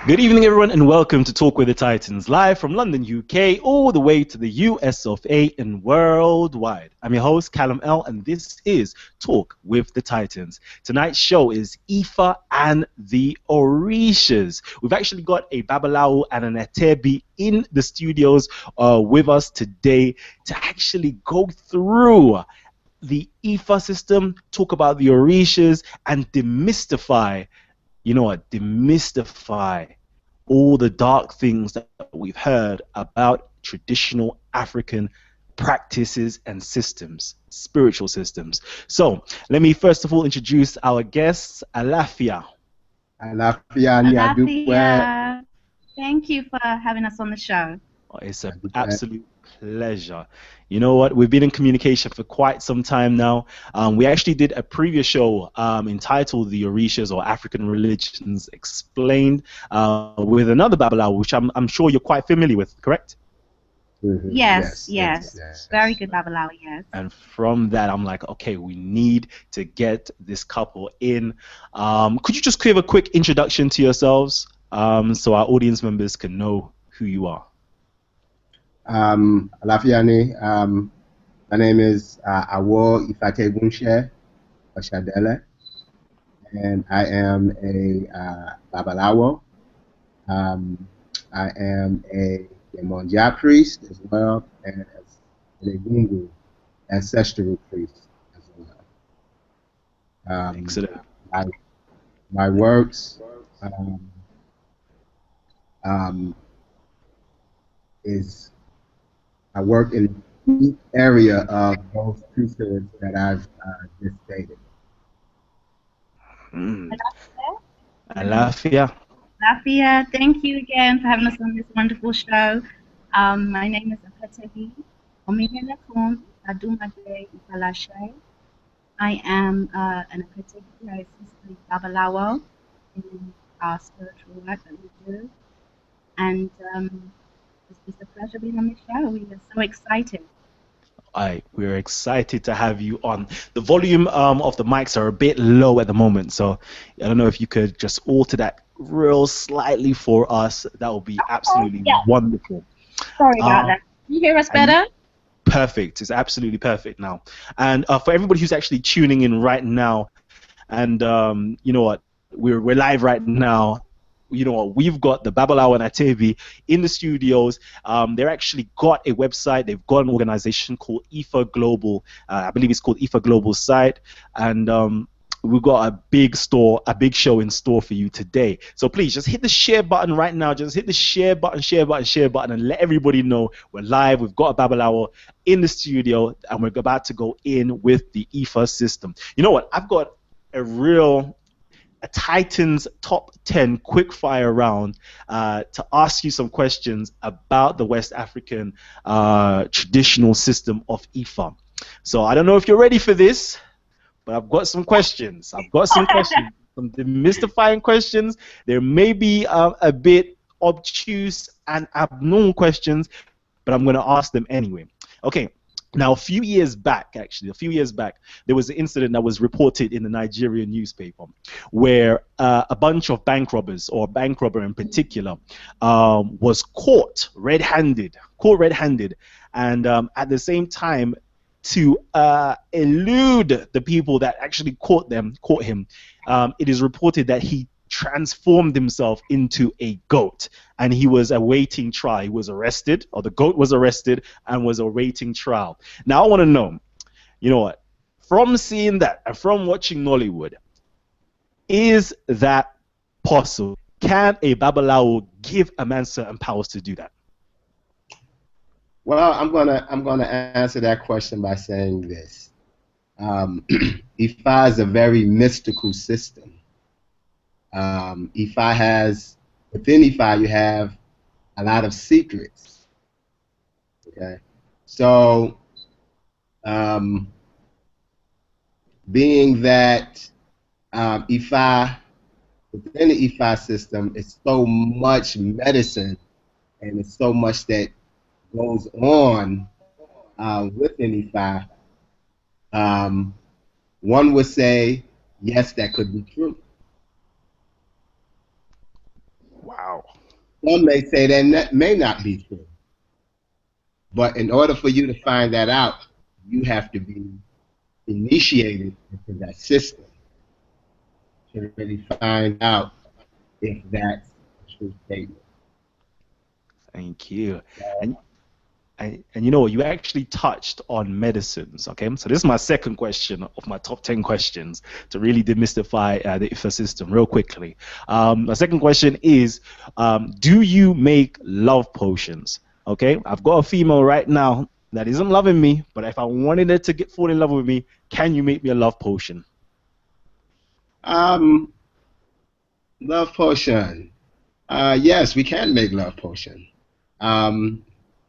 Good evening, everyone, and welcome to Talk with the Titans, live from London, UK, all the way to the US of A and worldwide. I'm your host, Kalam L, and this is Talk with the Titans. Tonight's show is Ifa and the Orishas. We've actually got a Babalawo and an Apetebi in the studios with us today to actually go through the Ifa system, talk about the Orishas, and demystify all the dark things that we've heard about traditional African practices and systems, spiritual systems. So let me first of all introduce our guests, Alafia. Alafia. Thank you for having us on the show. It's an absolute pleasure. You know what? We've been in communication for quite some time now. We actually did a previous show entitled The Orishas or African Religions Explained with another Babalawo, which I'm sure you're quite familiar with, correct? Mm-hmm. Yes. Very good Babalawo, yes. And from that, I'm like, okay, we need to get this couple in. Could you just give a quick introduction to yourselves so our audience members can know who you are? Alafiani, my name is Ifategunse Osadele, and I am a Babalawo. I am a Oyotunji priest as well, and a Gungu ancestral priest as well. Excellent. My works is I work in each area of those priesthoods that I've just stated. Alafia. Alafia, thank you again for having us on this wonderful show. My name is Apetebi. Ifadunmade, Ifalase. I am an Apetebi, Babalawo in our spiritual work that we do. And it's a pleasure being on this show. We are so excited. We're excited to have you on. The volume of the mics are a bit low at the moment, so I don't know if you could just alter that real slightly for us. That would be absolutely wonderful. Sorry about that. Can you hear us better? Perfect. It's absolutely perfect now. And for everybody who's actually tuning in right now, and you know what, we're live right now. You know what, we've got the Babalawo and Apetebi in the studios. They're actually got a website. They've got an organization called IFA Global. I believe it's called IFA Global site. And we've got a big show in store for you today. So please just hit the share button right now. Just hit the share button, and let everybody know we're live. We've got a Babalawo in the studio, and we're about to go in with the IFA system. You know what? I've got a Titans top 10 quickfire round to ask you some questions about the West African traditional system of Ifa. So I don't know if you're ready for this, but I've got some questions. Some demystifying questions. There may be a bit obtuse and abnormal questions, but I'm going to ask them anyway. Okay. Now, a few years back, there was an incident that was reported in the Nigerian newspaper where a bunch of bank robbers, or a bank robber in particular, was caught red-handed, and at the same time, to elude the people that actually caught him, it is reported that he transformed himself into a goat, and he was awaiting trial. He was arrested, or the goat was arrested and was awaiting trial. Now I want to know, you know what, from seeing that and from watching Nollywood, is that possible? Can a Babalawo give a man certain powers to do that? Well, I'm gonna answer that question by saying this. Ifa is a very mystical system. Within Ifa you have a lot of secrets. Okay, so being that Ifa, within the Ifa system, it's so much medicine and it's so much that goes on within Ifa. One would say, yes, that could be true. Wow. Wow. Some may say that may not be true. But in order for you to find that out, you have to be initiated into that system to really find out if that's a true statement. Thank you. And and you know what? You actually touched on medicines. Okay, so this is my second question of my top 10 questions to really demystify the IFA system real quickly. My second question is, do you make love potions? Okay, I've got a female right now that isn't loving me, but if I wanted her to fall in love with me, can you make me a love potion? Love potion. Yes, we can make love potion.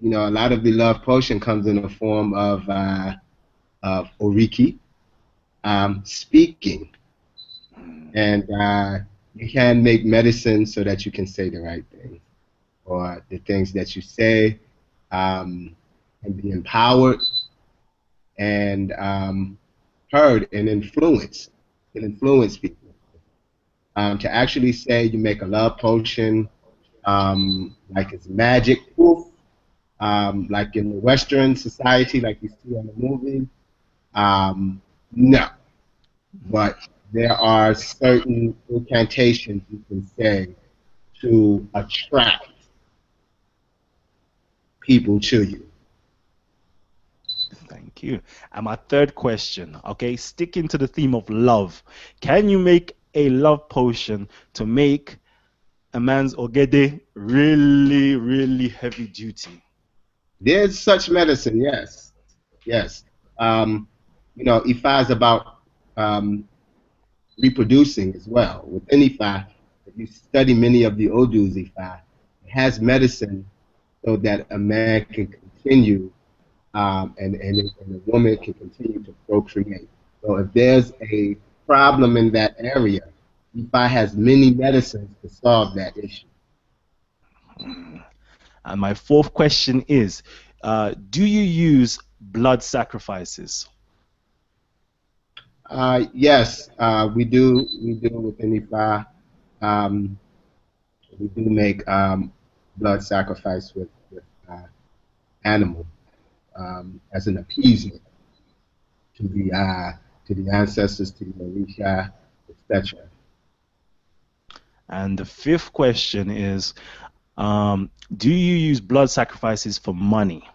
You know, a lot of the love potion comes in the form of oriki, speaking, and you can make medicine so that you can say the right things, or the things that you say can be empowered and heard and influenced, can influence people. To actually say you make a love potion, like it's magic proof, like in the Western society, like you see on the movie. No, but there are certain incantations you can say to attract people to you. Thank you. And my third question, okay, sticking to the theme of love, can you make a love potion to make a man's ogede really, really heavy duty? There's such medicine, yes, yes. You know, Ifa is about reproducing as well. Within Ifa, if you study many of the Odus Ifa, it has medicine so that a man can continue and a woman can continue to procreate. So if there's a problem in that area, Ifa has many medicines to solve that issue. And my fourth question is, do you use blood sacrifices? Yes, we do. We do within Ifa. Um, we do make blood sacrifice with animal as an appeasement to the ancestors, to the Orisha, etc. And the fifth question is, do you use blood sacrifices for money?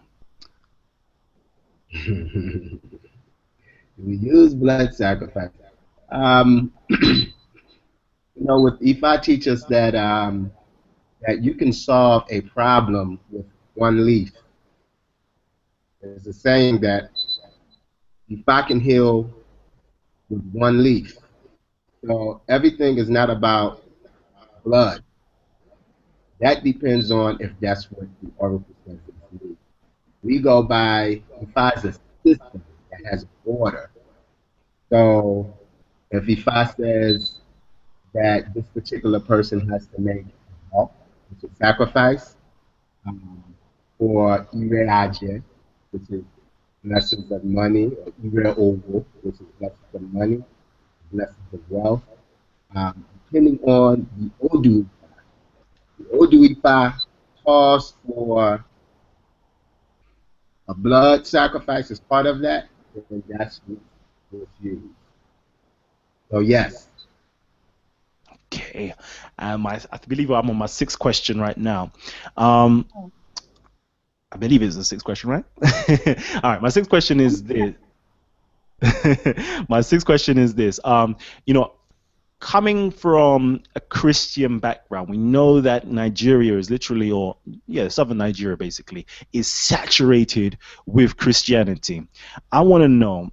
We use blood sacrifice. You know, with Ifa teaches that that you can solve a problem with one leaf. There's a saying that Ifa can heal with one leaf. So everything is not about blood. That depends on if that's what the oracle says it is. We go by Ifa's a system that has order. So if Ifa says that this particular person has to make a vow, which is sacrifice, um, for Ire, which is blessings of money, or Ire Ogo, which is blessings of money, blessings of wealth, depending on the Odu. The Odu Ifa calls for a blood sacrifice as part of that, and that's what's used. So yes. Okay, and I believe I'm on my sixth question right now. I believe it's the sixth question, right? All right, my sixth question is this. My sixth question is this. You know, coming from a Christian background, we know that Nigeria is literally, or yeah, southern Nigeria basically, is saturated with Christianity. I want to know,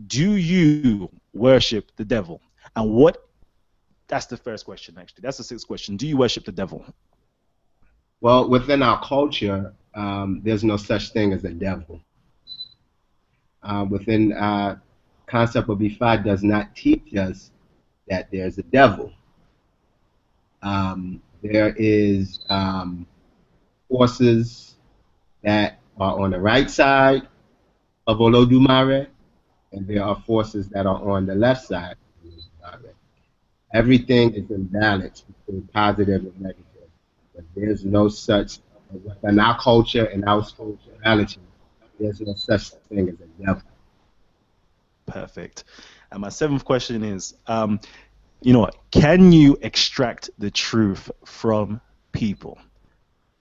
do you worship the devil? And what? That's the first question, actually. That's the sixth question. Do you worship the devil? Well, within our culture, there's no such thing as a devil. Within concept of Ifa does not teach us that there's a devil. There is forces that are on the right side of Olodumare, and there are forces that are on the left side of Olodumare. Everything is in balance between positive and negative. But there's no such, within our culture and our spirituality, there's no such thing as a devil. Perfect. And my seventh question is, you know what? Can you extract the truth from people?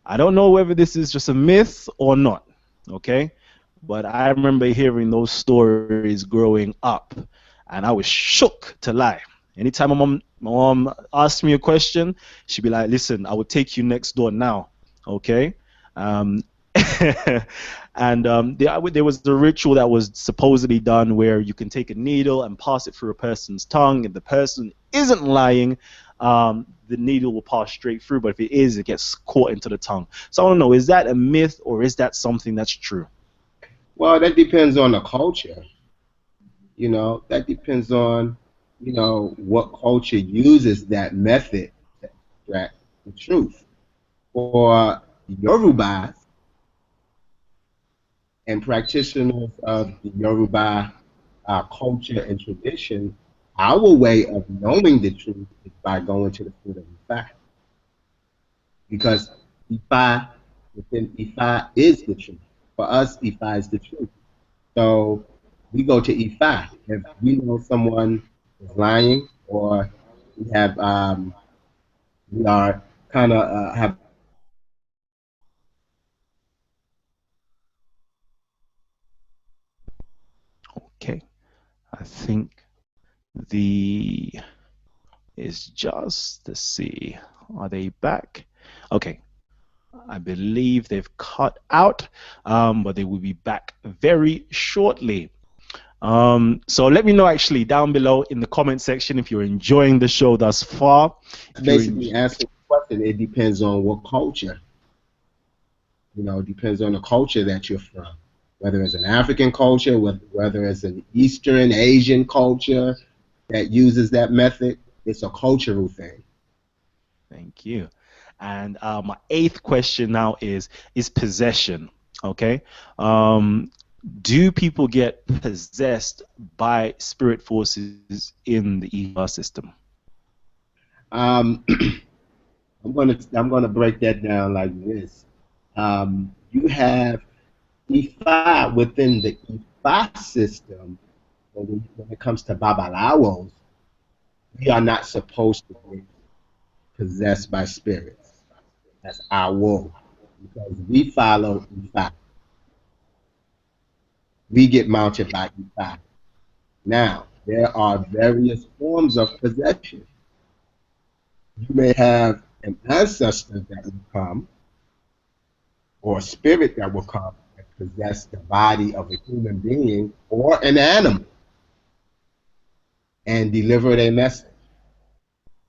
I don't know whether this is just a myth or not, okay? But I remember hearing those stories growing up, and I was shook to lie. Anytime my mom asked me a question, she'd be like, "Listen, I will take you next door now, okay?" Um, and there was the ritual that was supposedly done where you can take a needle and pass it through a person's tongue. If the person isn't lying, the needle will pass straight through. But if it is, it gets caught into the tongue. So I don't know, is that a myth or is that something that's true? Well, that depends on the culture. That depends on, what culture uses that method to extract the truth. For Yorubas and practitioners of the Yoruba culture and tradition, our way of knowing the truth is by going to the foot of Ifa. Because Ifa, within Ifa is the truth. For us, Ifa is the truth. So we go to Ifa. If we know someone is lying, or we have we are kind of have Okay, I think the is just to see, are they back? Okay, I believe they've cut out, but they will be back very shortly. So let me know actually down below in the comment section if you're enjoying the show thus far. If you're basically answering the question. It depends on what culture. It depends on the culture that you're from. Whether it's an African culture, whether it's an Eastern Asian culture that uses that method, it's a cultural thing. Thank you. And my eighth question now is possession. Okay. Do people get possessed by spirit forces in the Ifa system? Um, I'm gonna break that down like this. You have Ifa within the Ifa system. When it comes to Babalawos, we are not supposed to get possessed by spirits. That's our role, because we follow Ifa. We get mounted by Ifa. Now, there are various forms of possession. You may have an ancestor that will come, or a spirit that will come and possess the body of a human being or an animal and deliver their message.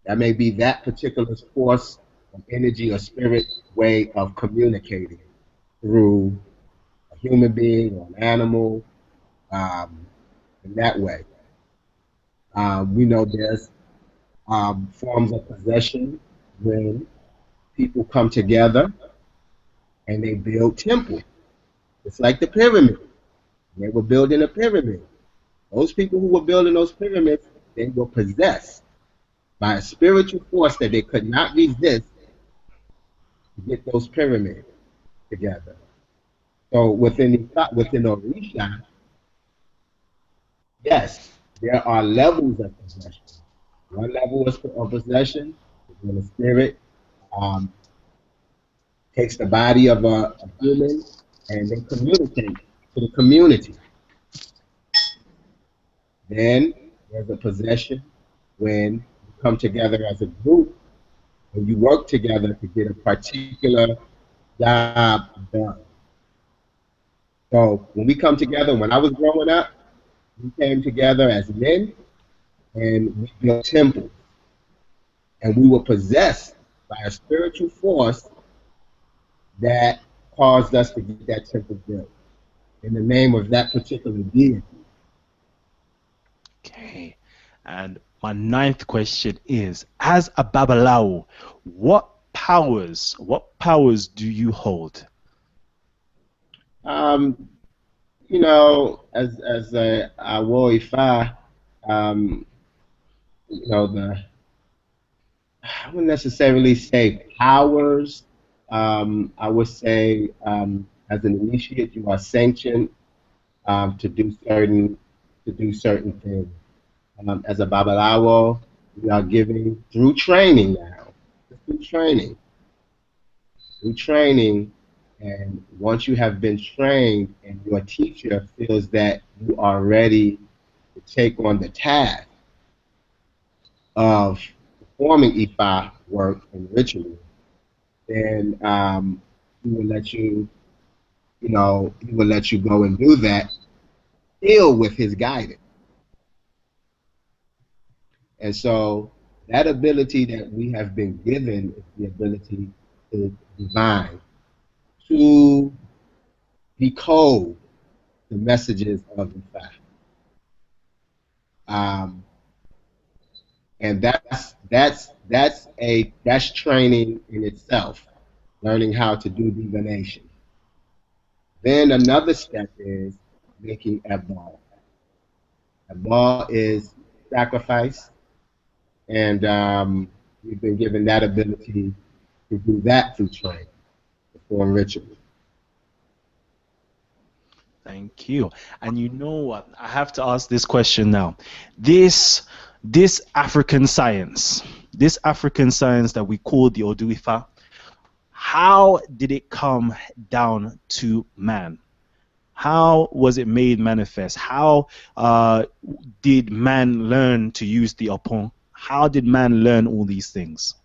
That may be that particular force of energy or spirit way of communicating through a human being or an animal, um, in that way. We know there's forms of possession when people come together and they build temples. It's like the pyramid. They were building a pyramid. Those people who were building those pyramids, they were possessed by a spiritual force that they could not resist to get those pyramids together. So within Orisha, yes, there are levels of possession. One level of possession is when the spirit um, takes the body of a human and they communicate to the community. Then there's a possession when you come together as a group and you work together to get a particular job done. So when we come together, when I was growing up, we came together as men and we built temples. And we were possessed by a spiritual force that caused us to get that temple built in the name of that particular deity. Okay. And my ninth question is, as a Babalawo, what powers do you hold? Um, as a Awo Ifa, um, the I wouldn't necessarily say powers. I would say as an initiate, you are sanctioned to do certain things. As a Babalawo, we are giving through training now, through training, through training. And once you have been trained and your teacher feels that you are ready to take on the task of performing Ifa work and ritual, then he will let you, he will let you go and do that, still with his guidance. And so that ability that we have been given is the ability to divine, to decode the messages of Ifa. And that's training in itself, learning how to do divination. Then another step is making ebos. Ebos is sacrifice, and we've been given that ability to do that through training, perform rituals. Thank you. And you know what? I have to ask this question now. This African science, this African science that we call the Odu Ifa, how did it come down to man? How was it made manifest? How did man learn to use the Opon? How did man learn all these things?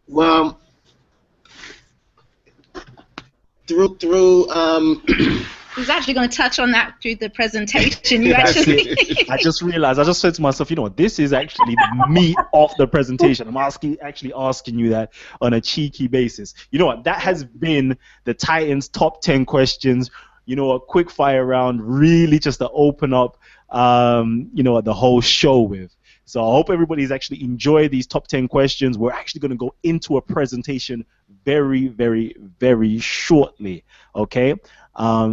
Well, through He's actually going to touch on that through the presentation. You That's actually. it. I just realized. I just said to myself, you know what? This is actually the meat of the presentation. I'm actually asking you that on a cheeky basis. You know what? That has been the Titans' top 10 questions. You know, a quick fire round, really just to open up, you know, the whole show with. So I hope everybody's actually enjoyed these top 10 questions. We're actually going to go into a presentation very, very, very shortly. Okay.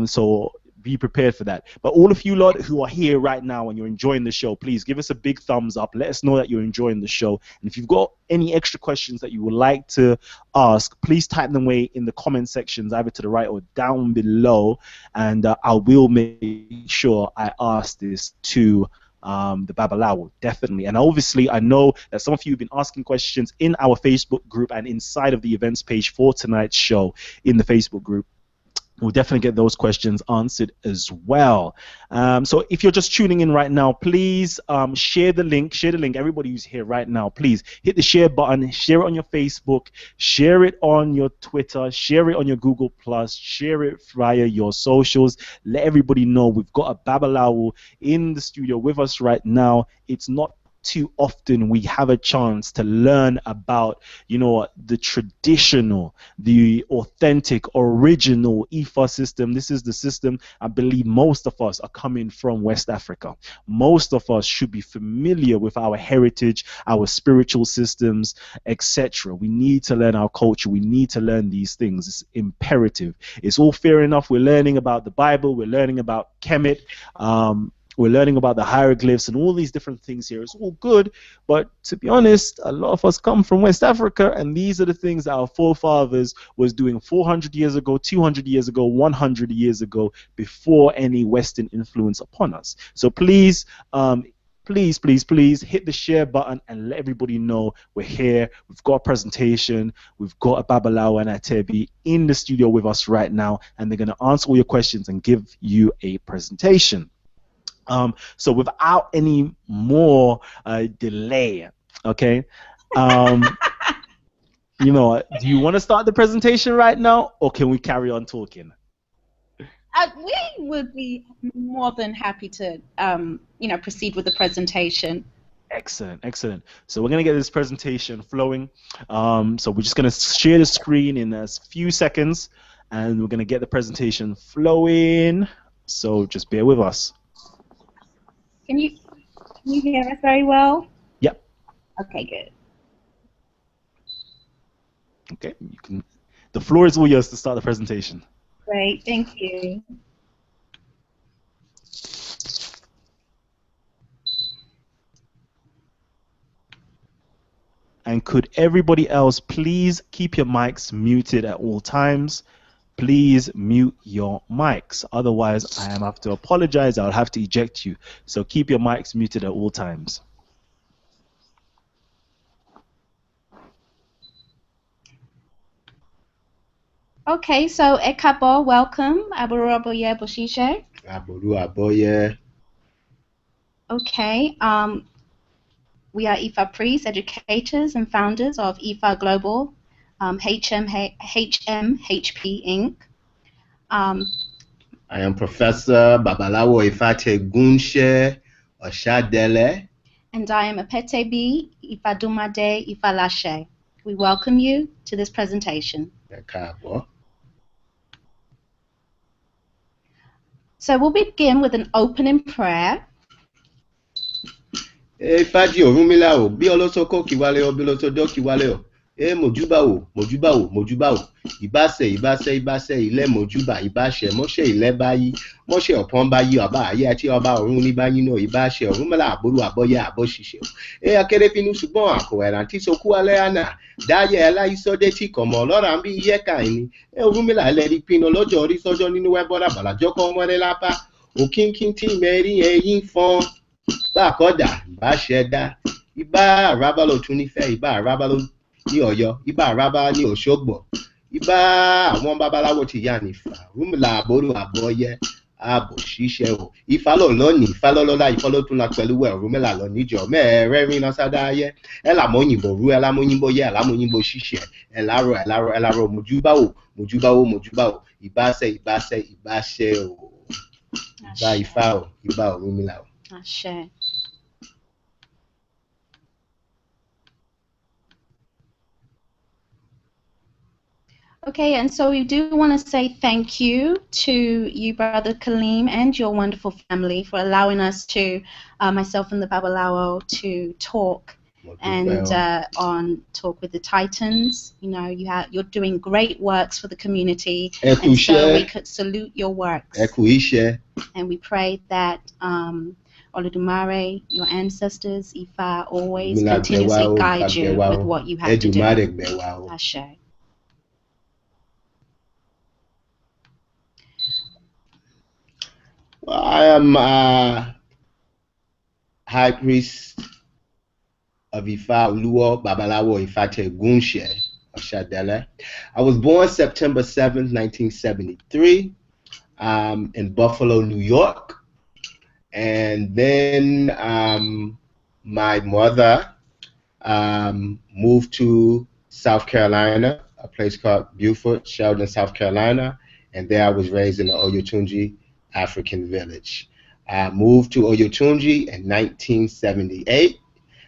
So be prepared for that. But all of you lot who are here right now and you're enjoying the show, please give us a big thumbs up. Let us know that you're enjoying the show. And if you've got any extra questions that you would like to ask, please type them away in the comment sections, either to the right or down below. And I will make sure I ask this to the Babalawo, definitely. And obviously, I know that some of you have been asking questions in our Facebook group and inside of the events page for tonight's show in the Facebook group. We'll definitely get those questions answered as well. So if you're just tuning in right now, please share the link. Share the link. Everybody who's here right now, please hit the share button. Share it on your Facebook. Share it on your Twitter. Share it on your Google+. Share it via your socials. Let everybody know we've got a Babalawo in the studio with us right now. It's not too often we have a chance to learn about, you know, the traditional, the authentic, original Ifa system. This is the system I believe most of us are coming from West Africa. Most of us should be familiar with our heritage, our spiritual systems, etc. We need to learn our culture. We need to learn these things. It's imperative. It's all fair enough. We're learning about the Bible. We're learning about Kemet. We're learning about the hieroglyphs and all these different things here. It's all good, but to be honest, a lot of us come from West Africa, and these are the things that our forefathers was doing 400 years ago, 200 years ago, 100 years ago, before any Western influence upon us. So please, please, please, please hit the share button and let everybody know we're here. We've got a presentation. We've got a Babalawo and Apetebi in the studio with us right now, and they're going to answer all your questions and give you a presentation. So without any more delay, okay, you know, do you want to start the presentation right now, or can we carry on talking? We would be more than happy to, you know, proceed with the presentation. Excellent, excellent. So we're going to get this presentation flowing. So we're just going to share the screen in a few seconds, and we're going to get the presentation flowing. So just bear with us. Can you hear us very well? Yep. Okay, good. Okay, you can. The floor is all yours to start the presentation. Great, thank you. And could everybody else please keep your mics muted at all times? Please mute your mics. Otherwise, I am have to apologize. I'll have to eject you. So keep your mics muted at all times. Okay, so Ekabo, welcome. Aboroboye Boshishe. Aboru aboye. Okay, we are IFA Priests, educators and founders of IFA Global, HMHP Inc. I am Professor Babalawo Ifategunse Osadele. And I am Apetebi, Ifadunmade, Ifalase. We welcome you to this presentation. So we'll begin with an opening prayer. Ifadi Orunmila o, bí olóṣòkò kíwálé o, bí olóṣòdó kíwálé o. Mojúbà o, mojúbà o, mojúbà o. Ìbáṣẹ, ìbáṣẹ, ìbáṣẹ, ilẹ̀ mojúbà, ìbáṣẹ, mọ́ṣẹ́ ilẹ̀ báyìí, mọ́ṣẹ́ ọ̀pọ̀n báyìí, ọba ayé àti ọba ọ̀run ní báyìí náà, ìbáṣẹ Orunmila àbúrò àbọ̀yẹ àbọ̀ṣiṣẹ́ o. Akérèfínú ṣùgbọ́n àkọ̀wẹ̀rà tí sokú alẹ́ àná, dáyẹ aláìsọdé tí kọ̀mọ̀ ọlọ́ra ń bí iye káyìí. Orunmila ẹlẹ́rìí pinnu lọ́jọ́ orí sọ́jọ́ nínú wẹ́bọ́dà bàlájọ́kọ́ mọ́rẹ́ lápá. Òkínkín tí mẹ́rin ẹ̀yìn fọ́n. Bákọ́dà, ìbá ṣẹ̀dá, ìbá àrábá ló tún nífẹ̀ẹ́, ìbá àrábá ló ní Ọ̀yọ́, ìbá àrábá ní Òṣogbo, ìbá àwọn babaláwo ti Iyanifa, Orunmila àbúrò àbọ̀yẹ, ààbò ṣíṣẹ́ o. Ifá ló lónìí, Ifá ló lọ́lá, Ifá ló tún la pẹ̀lú ẹ̀, Orunmila lọ níjọ, mẹ́ẹ̀ẹ́rẹ́rin náà sádáyẹ, ẹ̀ làmóyìnbó rú, ẹ̀ lámóyìnbó yẹ, ẹ̀ lámóyìnbó ṣíṣẹ́, ẹ̀ lárọ̀, mojúbà o, mojúbà o, mojúbà o, ìbáṣẹ, ìbáṣẹ, ìbáṣẹ o, ìbá Ifá o, ìbá Orunmila o. Ashe. Okay, and so we do want to say thank you to you, Brother Kalam, and your wonderful family for allowing us to, myself and the Babalawo, to talk and talk with the Titans. You know, you're doing great works for the community, and so we could salute your works. And we pray that Olodumare, your ancestors, Ifa, always continuously guide you with what you have to do. Ashe. I am High Priest of Ifa Babalawo Ifategunse Osadele. I was born September 7th, 1973, in Buffalo, New York. And then my mother moved to South Carolina, a place called Beaufort, Sheldon, South Carolina. And there I was raised in the Oyotunji African Village. I moved to Oyotunji in 1978.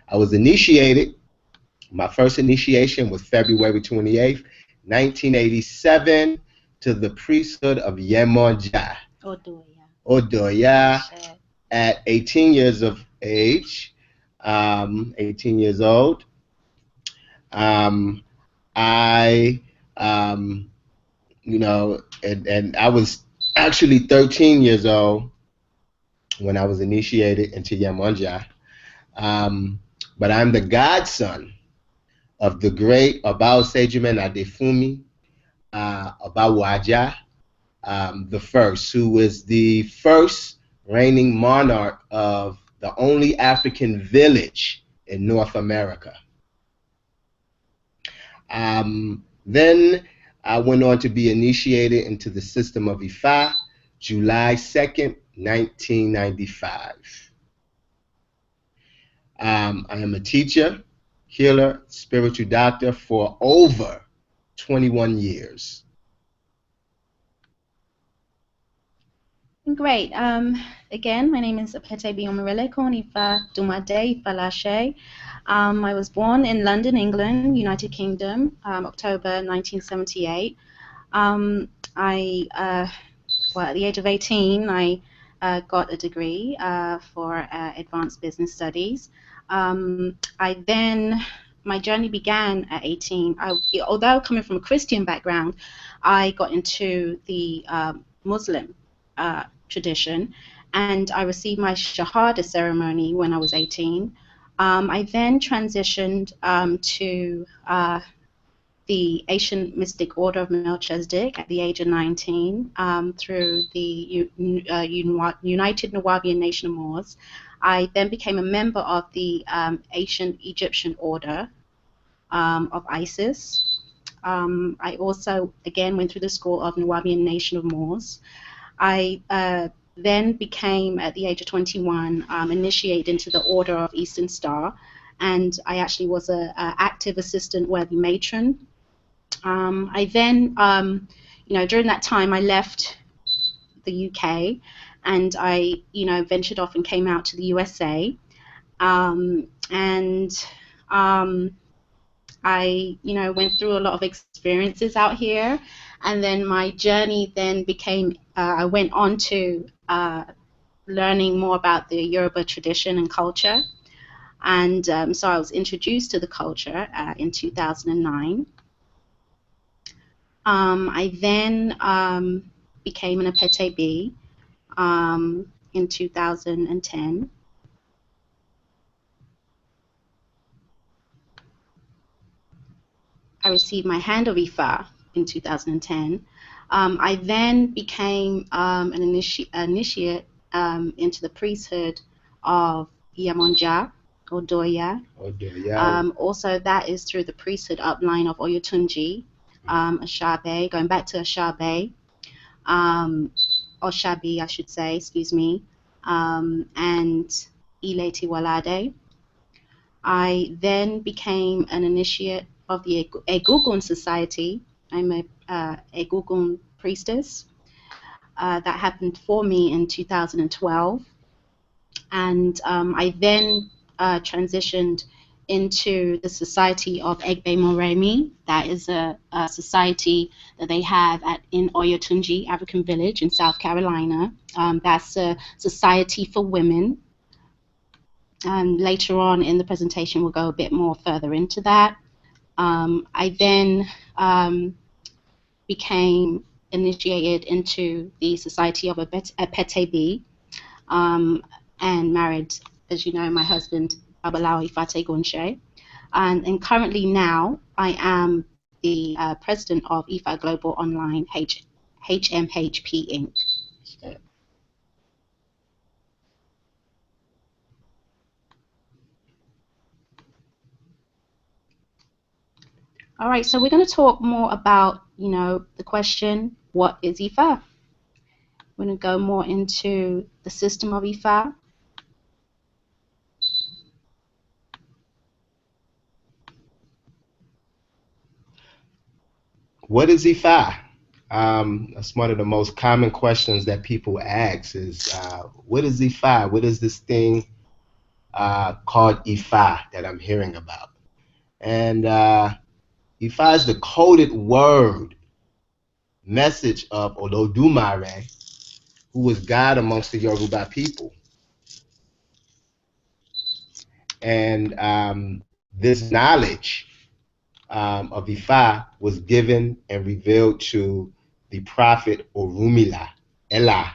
I was initiated. My first initiation was February 28th, 1987, to the priesthood of Yemonja. Odoya. At 18 years of age, 18 years old. You know, and I was actually 13 years old when I was initiated into Yemonja. But I'm the godson of the great Obao Sejumen Adefumi Obawaja the first, who was the first reigning monarch of the only African village in North America. Then I went on to be initiated into the system of Ifa, July 2nd, 1995. I am a teacher, healer, spiritual doctor for over 21 years. Great. Again, my name is Apetebi Ifadunmade, Ifalase. I was born in London, England, United Kingdom, October 1978. Well, at the age of 18, I got a degree for advanced business studies. My journey began at 18. Although coming from a Christian background, I got into the Muslim tradition, and I received my Shahada ceremony when I was 18. I then transitioned to the Ancient Mystic Order of Melchizedek at the age of 19 through the United Nawabian Nation of Moors. I then became a member of the Ancient Egyptian Order of Isis. I also, again, went through the school of Nawabian Nation of Moors. I then became, at the age of 21, initiated into the Order of Eastern Star, and I actually was an active assistant worthy matron. I then, during that time, I left the UK, and I, ventured off and came out to the USA, I, went through a lot of experiences out here, and then my journey then became, I went on to learning more about the Yoruba tradition and culture, and so I was introduced to the culture in 2009. I then became an Apetebi in 2010. I received my hand of Ifa in 2010. I then became an initiate into the priesthood of Iyamonja or Doya. Also, that is through the priesthood upline of Oyotunji, Ashabe, going back to Ashabe, Oshabi, I should say, excuse me, and Ileti Walade. I then became an initiate of the Egungun Society. I'm a Egungun priestess. That happened for me in 2012. And I then transitioned into the Society of Egbe Moremi. That is a society that they have in Oyotunji African Village in South Carolina. That's a society for women. Later on in the presentation, we'll go a bit more further into that. I then became initiated into the Society of Apetebi and married, as you know, my husband, Babalawo Ifate and currently now I am the president of IFA Global Online HMHP Inc. All right, so we're going to talk more about, the question, what is Ifa? We're going to go more into the system of Ifa. What is Ifa? That's one of the most common questions that people ask is, what is Ifa? What is this thing called Ifa that I'm hearing about? And Ifa is the coded word message of Olodumare, who was God amongst the Yoruba people. And this knowledge of Ifa was given and revealed to the prophet Orunmila, Ella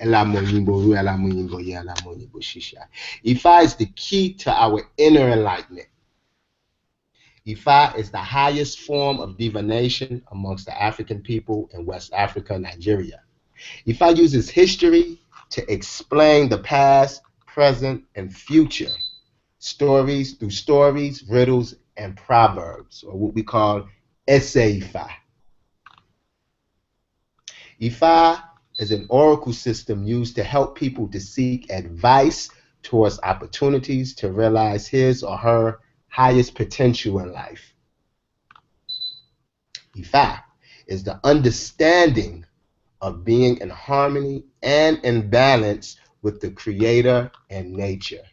Moyimbo, Ella Moyimbo, Ella Moyimbo Shisha. Ifa is the key to our inner enlightenment. Ifa is the highest form of divination amongst the African people in West Africa, Nigeria. Ifa uses history to explain the past, present, and future. Stories through stories, riddles, and proverbs, or what we call Is Ifa. Ifa is an oracle system used to help people to seek advice towards opportunities to realize his or her highest potential in life. Ifa is the understanding of being in harmony and in balance with the Creator and nature.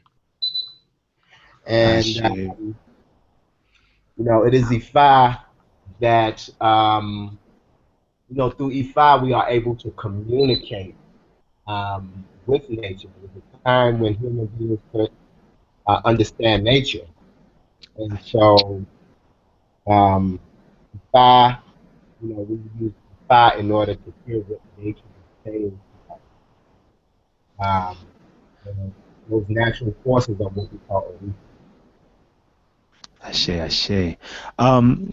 And it is Ifa that through Ifa we are able to communicate with nature. There's a time when human beings could understand nature, and so Ifa, we use Ifa in order to hear what nature is saying. Those natural forces are what we call Orisha. Ashe, ashe. Um,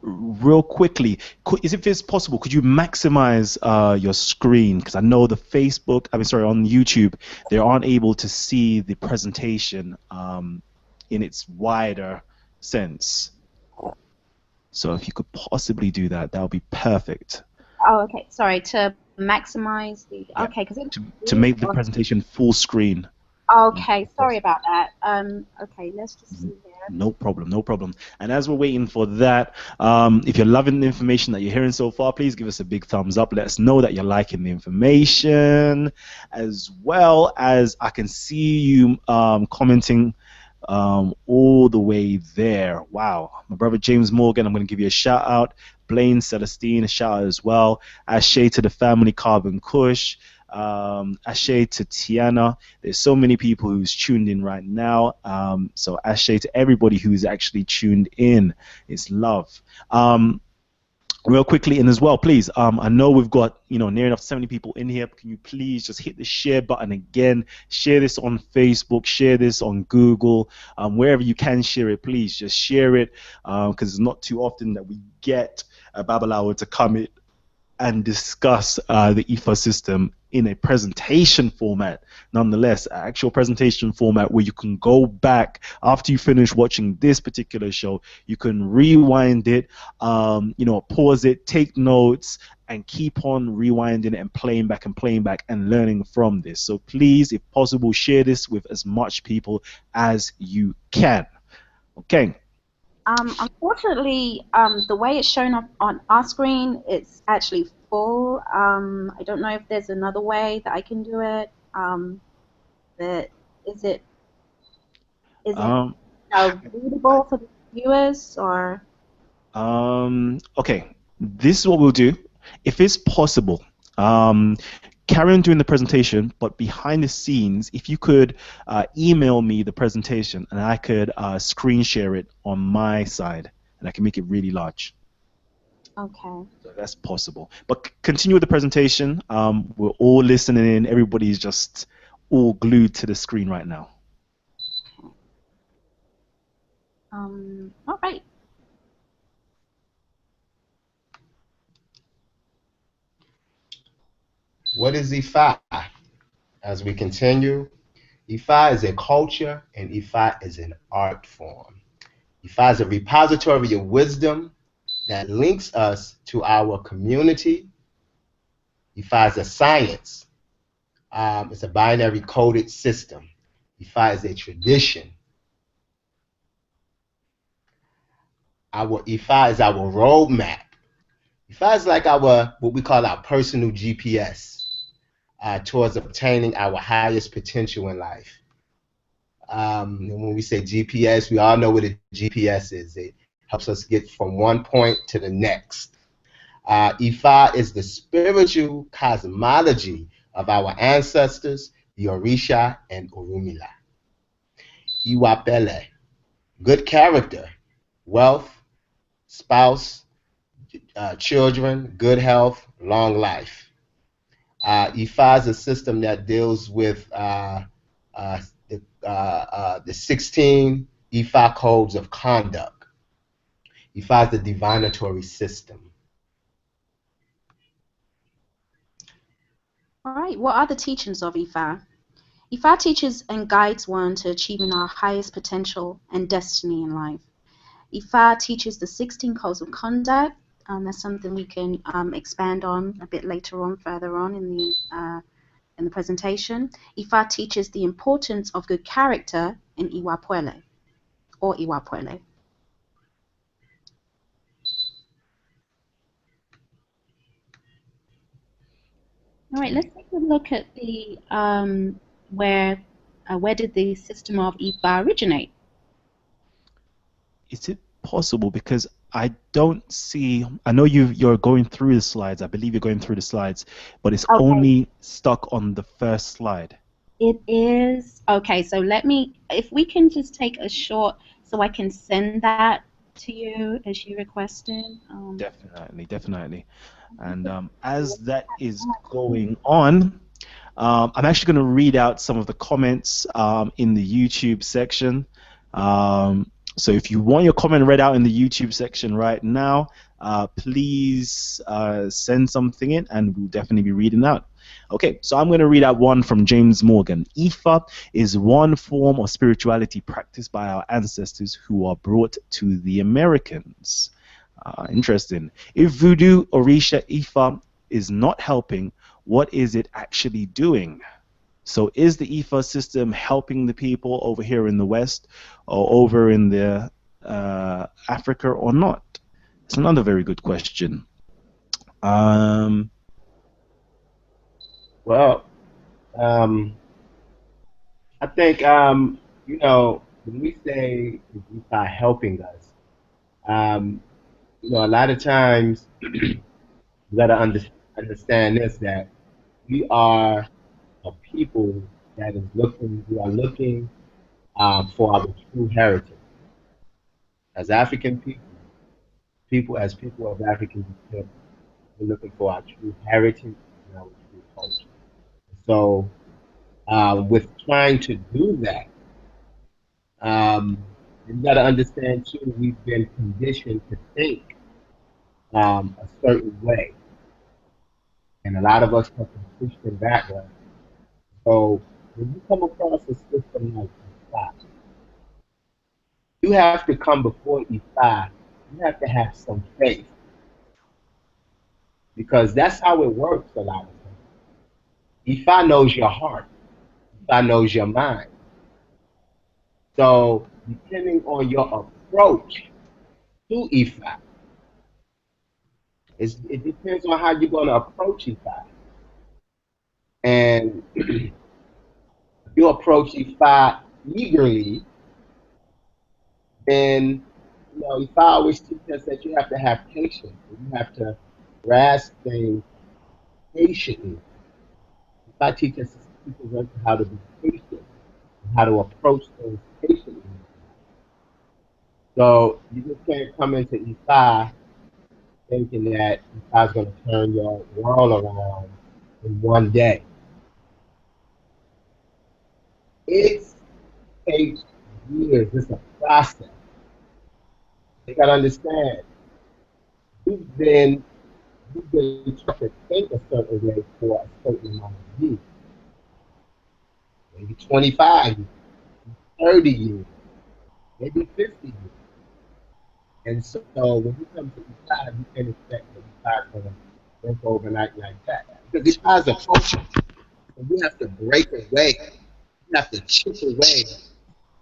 Real quickly, if it's possible, could you maximize your screen? Because I know the Facebook, I mean, sorry, on YouTube, they aren't able to see the presentation in its wider sense. So if you could possibly do that, that would be perfect. Oh, okay. Sorry, to maximize the, Yeah, okay, because to make the presentation full screen. Okay, sorry about that. Okay, let's just see here. No problem, no problem. And as we're waiting for that, if you're loving the information that you're hearing so far, please give us a big thumbs up. Let us know that you're liking the information, as well as I can see you commenting all the way there. Wow. My brother James Morgan, I'm going to give you a shout out. Blaine Celestine, a shout out as well. Ashe to the family, Carbon Kush. Ashe to Tiana. There's so many people who's tuned in right now. So Ashe to everybody who's actually tuned in. It's love. Real quickly, and as well, please, I know we've got, near enough 70 people in here. Can you please just hit the share button again? Share this on Facebook, share this on Google, wherever you can share it, please just share it, because it's not too often that we get a Babalawo to come in and discuss the IFA system in a presentation format, nonetheless, an actual presentation format where you can go back after you finish watching this particular show, you can rewind it, pause it, take notes, and keep on rewinding and playing back and learning from this. So please, if possible, share this with as much people as you can. Okay. Unfortunately, the way it's shown up on our screen, it's actually full. I don't know if there's another way that I can do it. But is it readable for the viewers or? Okay, this is what we'll do. If it's possible, carry on doing the presentation, but behind the scenes, if you could email me the presentation and I could screen share it on my side and I can make it really large. Okay. So that's possible. But continue with the presentation. We're all listening in. Everybody's just all glued to the screen right now. All right. What is IFA? As we continue, IFA is a culture and IFA is an art form. IFA is a repository of wisdom that links us to our community. IFA is a science. It's a binary coded system. IFA is a tradition. Our IFA is our roadmap. IFA is like what we call our personal GPS towards obtaining our highest potential in life. And when we say GPS, we all know what a GPS is. It helps us get from one point to the next. Ifa is the spiritual cosmology of our ancestors, the Orisha and Orunmila. Iwapele, good character, wealth, spouse, children, good health, long life. Ifa is a system that deals with the 16 Ifa codes of conduct. Ifa is the divinatory system. All right. What are the teachings of IFA? IFA teaches and guides one to achieving our highest potential and destiny in life. IFA teaches the 16 codes of conduct. That's something we can expand on a bit later on, further on in the presentation. IFA teaches the importance of good character in Iwapwele, or Iwapwele. All right, let's take a look at the where did the system of IFA originate? Is it possible, because I don't see, I know you're going through the slides, I believe you're going through the slides, but it's only stuck on the first slide. It is. Okay, so if we can just take a short, so I can send that to you as you requested. Definitely. And as that is going on, I'm actually going to read out some of the comments in the YouTube section. So if you want your comment read out in the YouTube section right now, please send something in and we'll definitely be reading out. Okay, so I'm going to read out one from James Morgan. Ifa is one form of spirituality practiced by our ancestors who are brought to the Americans. Interesting. If voodoo Orisha Ifa is not helping, what is it actually doing? So is the IFA system helping the people over here in the West or over in the Africa or not? It's another very good question. Well, I think you know, when we say is IFA helping us, you know, a lot of times you got to understand this, that we are a people that is looking, we are looking for our true heritage. As African as people of African descent, we're looking for our true heritage and our true culture. So, with trying to do that, you got to understand too, we've been conditioned to think a certain way, and a lot of us come from Christian backgrounds. So, when you come across a system like Ifa, you have to come before Ifa. You have to have some faith because that's how it works a lot of times. Ifa knows your heart. Ifa knows your mind. So, depending on your approach to Ifa, it depends on how you're going to approach Ifa. And if you approach Ifa eagerly, then you know Ifa always teaches us that you have to have patience. You have to grasp things patiently. Ifa teaches us how to be patient and how to approach things patiently. So you just can't come into Ifa thinking that Ifa is going to turn your world around in one day. It takes years. It's a process. You got to understand. You've been taught to think a certain way for a certain amount of years, maybe 25 years, 30 years, maybe 50 years. And so when you come to Ifa, you can't expect that Ifa is going to work overnight like that. Because Ifa is a culture. So you have to break away. You have to chip away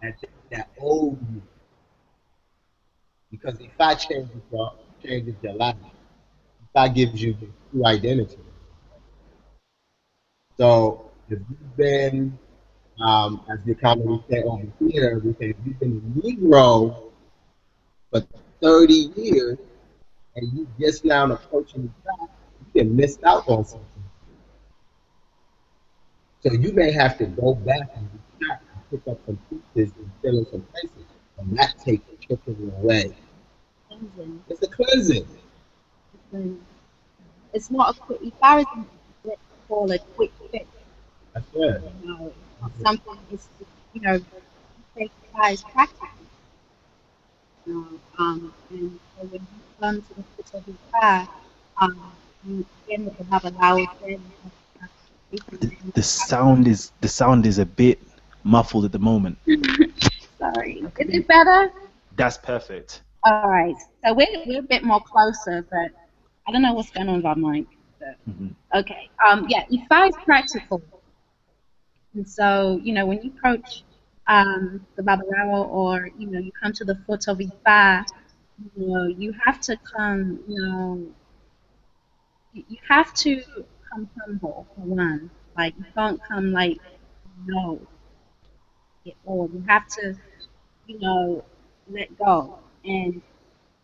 at that old you. Because Ifa changes your life. Ifa gives you your true identity. So if you've been, as the commonly say over here, we say if you've been a Negro for 30 years and you just now approaching the top, you can miss out on something. So you may have to go back and pick up some pieces and fill in some places, and that takes chipping away. Cleansing. It's a cleansing. It's not a quick. Ifa isn't what you call a quick fix. That's good. You know, it's something. It's you know, take Ifa is practical. You know, and so when you come to the foot of Ifa, you again what the Babalawo said. The sound is a bit muffled at the moment. Sorry, is it better? That's perfect. All right, so we're a bit more closer, but I don't know what's going on with our mic. But, okay, yeah, Ifa is practical, and so you know when you approach the Babalawo, or you know you come to the foot of Ifa, you know you have to come, you know, you have to come humble for one. Like you can't come like no, or you have to, you know, let go and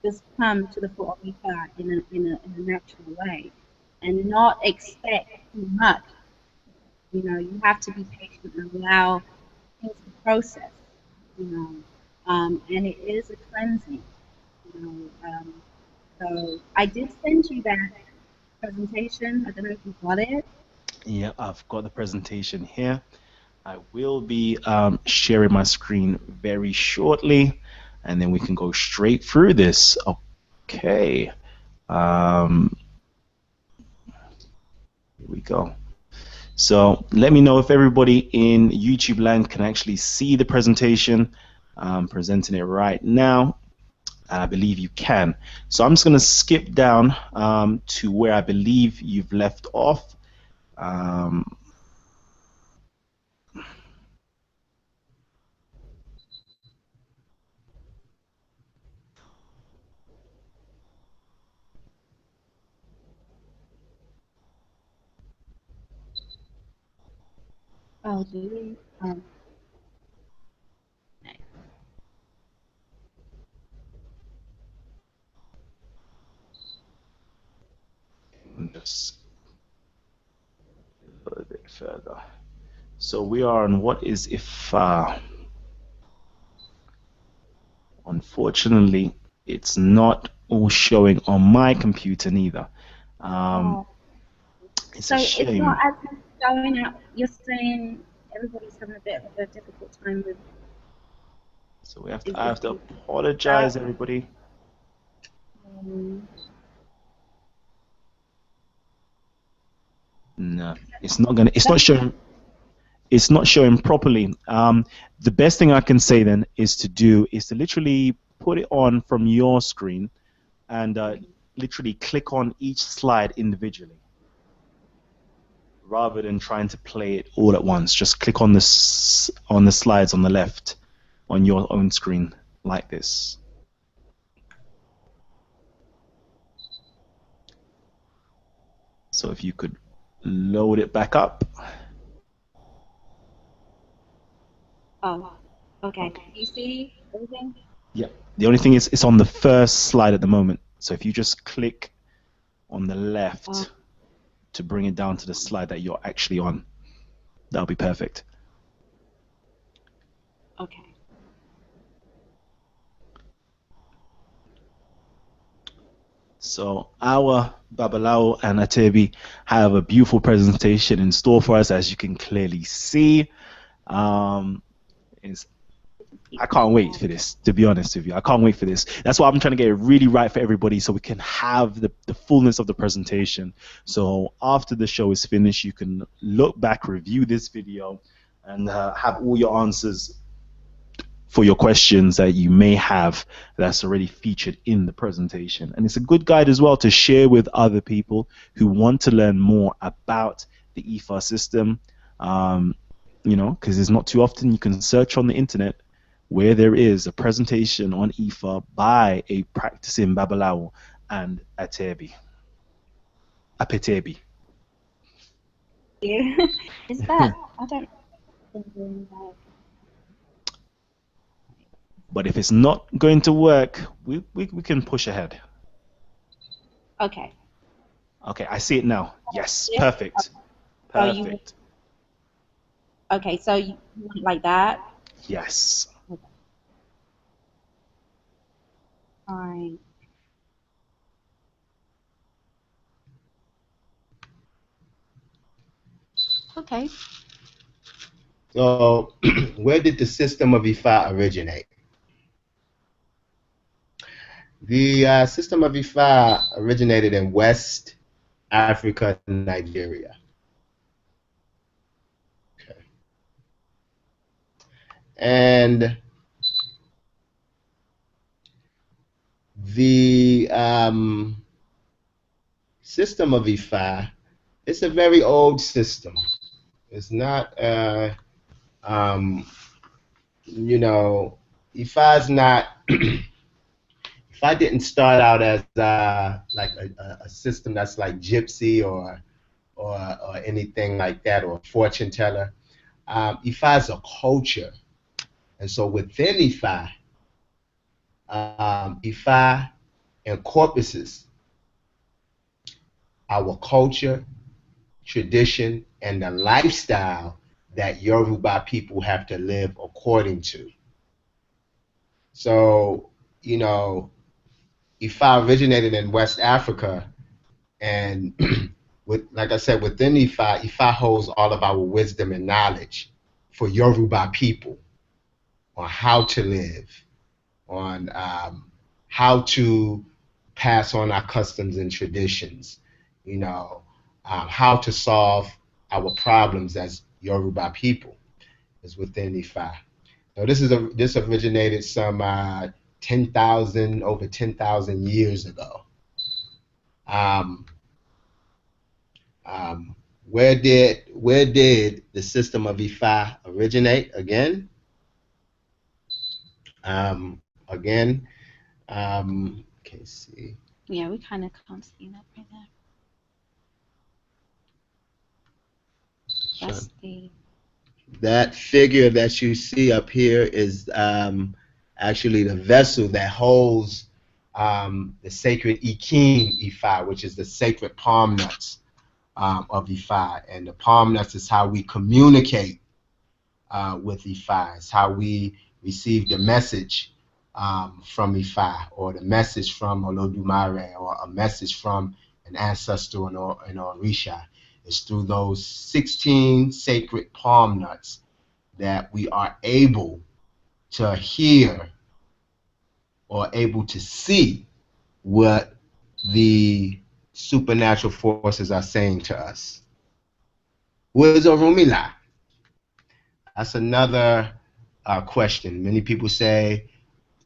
just come to the foot of Ifa in a natural way, and not expect too much. You know, you have to be patient and allow things to process. You know, and it is a cleansing. You know, so I did send you that presentation. I don't know if you got it. Yeah, I've got the presentation here. I will be sharing my screen very shortly. and then we can go straight through this. Okay. Here we go. So let me know if everybody in YouTube land can actually see the presentation. I'm presenting it right now. I believe you can. So I'm just going to skip down to where I believe you've left off. Oh, do you? No. Just a little bit further. So we are on what is IFA. Unfortunately, it's not all showing on my computer neither. It's So a it's shame. not as much going out. You're saying everybody's having a bit of a difficult time with. So we have to. I have to apologize, everybody. No, it's not gonna. It's not showing. It's not showing properly. The best thing I can say then is to literally put it on from your screen and literally click on each slide individually, rather than trying to play it all at once. Just click on the slides on the left on your own screen like this. So if you could load it back up. Oh, okay. You see everything? Yeah. The only thing is it's on the first slide at the moment. So if you just click on the left to bring it down to the slide that you're actually on, that'll be perfect. Okay. So our Babalawo and Apetebi have a beautiful presentation in store for us, as you can clearly see. I can't wait for this, to be honest with you. I can't wait for this. That's why I'm trying to get it really right for everybody so we can have the fullness of the presentation. So after the show is finished, you can look back, review this video, and have all your answers for your questions that you may have that's already featured in the presentation. And it's a good guide as well to share with other people who want to learn more about the IFA system. You know, because it's not too often you can search on the internet where there is a presentation on IFA by a practicing Babalawo and Apetebi. Is that? I don't know. But if it's not going to work, we can push ahead. Okay. Okay, I see it now. Yes, perfect. Perfect. Okay, so you want it like that? Yes. Okay. All right. Okay. So, where did the system of Ifa originate? The system of Ifa originated in West Africa, Nigeria. Okay. And the system of Ifa, it's a very old system. It's not, you know, Ifa's not, Ifa didn't start out as like a system that's like Gypsy or anything like that, or fortune teller. Ifa is a culture. And so within Ifa, Ifa encompasses our culture, tradition, and the lifestyle that Yoruba people have to live according to. So, you know, Ifa originated in West Africa, and like I said, within Ifa, Ifa holds all of our wisdom and knowledge for Yoruba people on how to live, on how to pass on our customs and traditions, you know, how to solve our problems as Yoruba people is within Ifa. So this originated some 10,000 over 10,000 years ago. Um, where did the system of Ifa originate again? Again, okay, see. Yeah, we kind of can't see that right there. That's the... That figure that you see up here is actually the vessel that holds the sacred Ikin Ifa, which is the sacred palm nuts of Ifa. And the palm nuts is how we communicate with Ifa. It's how we receive the message from Ifa, or the message from Olodumare, or a message from an ancestor in Orisha. It's through those 16 sacred palm nuts that we are able to hear or able to see what the supernatural forces are saying to us. Who is Orunmila? That's another question. Many people say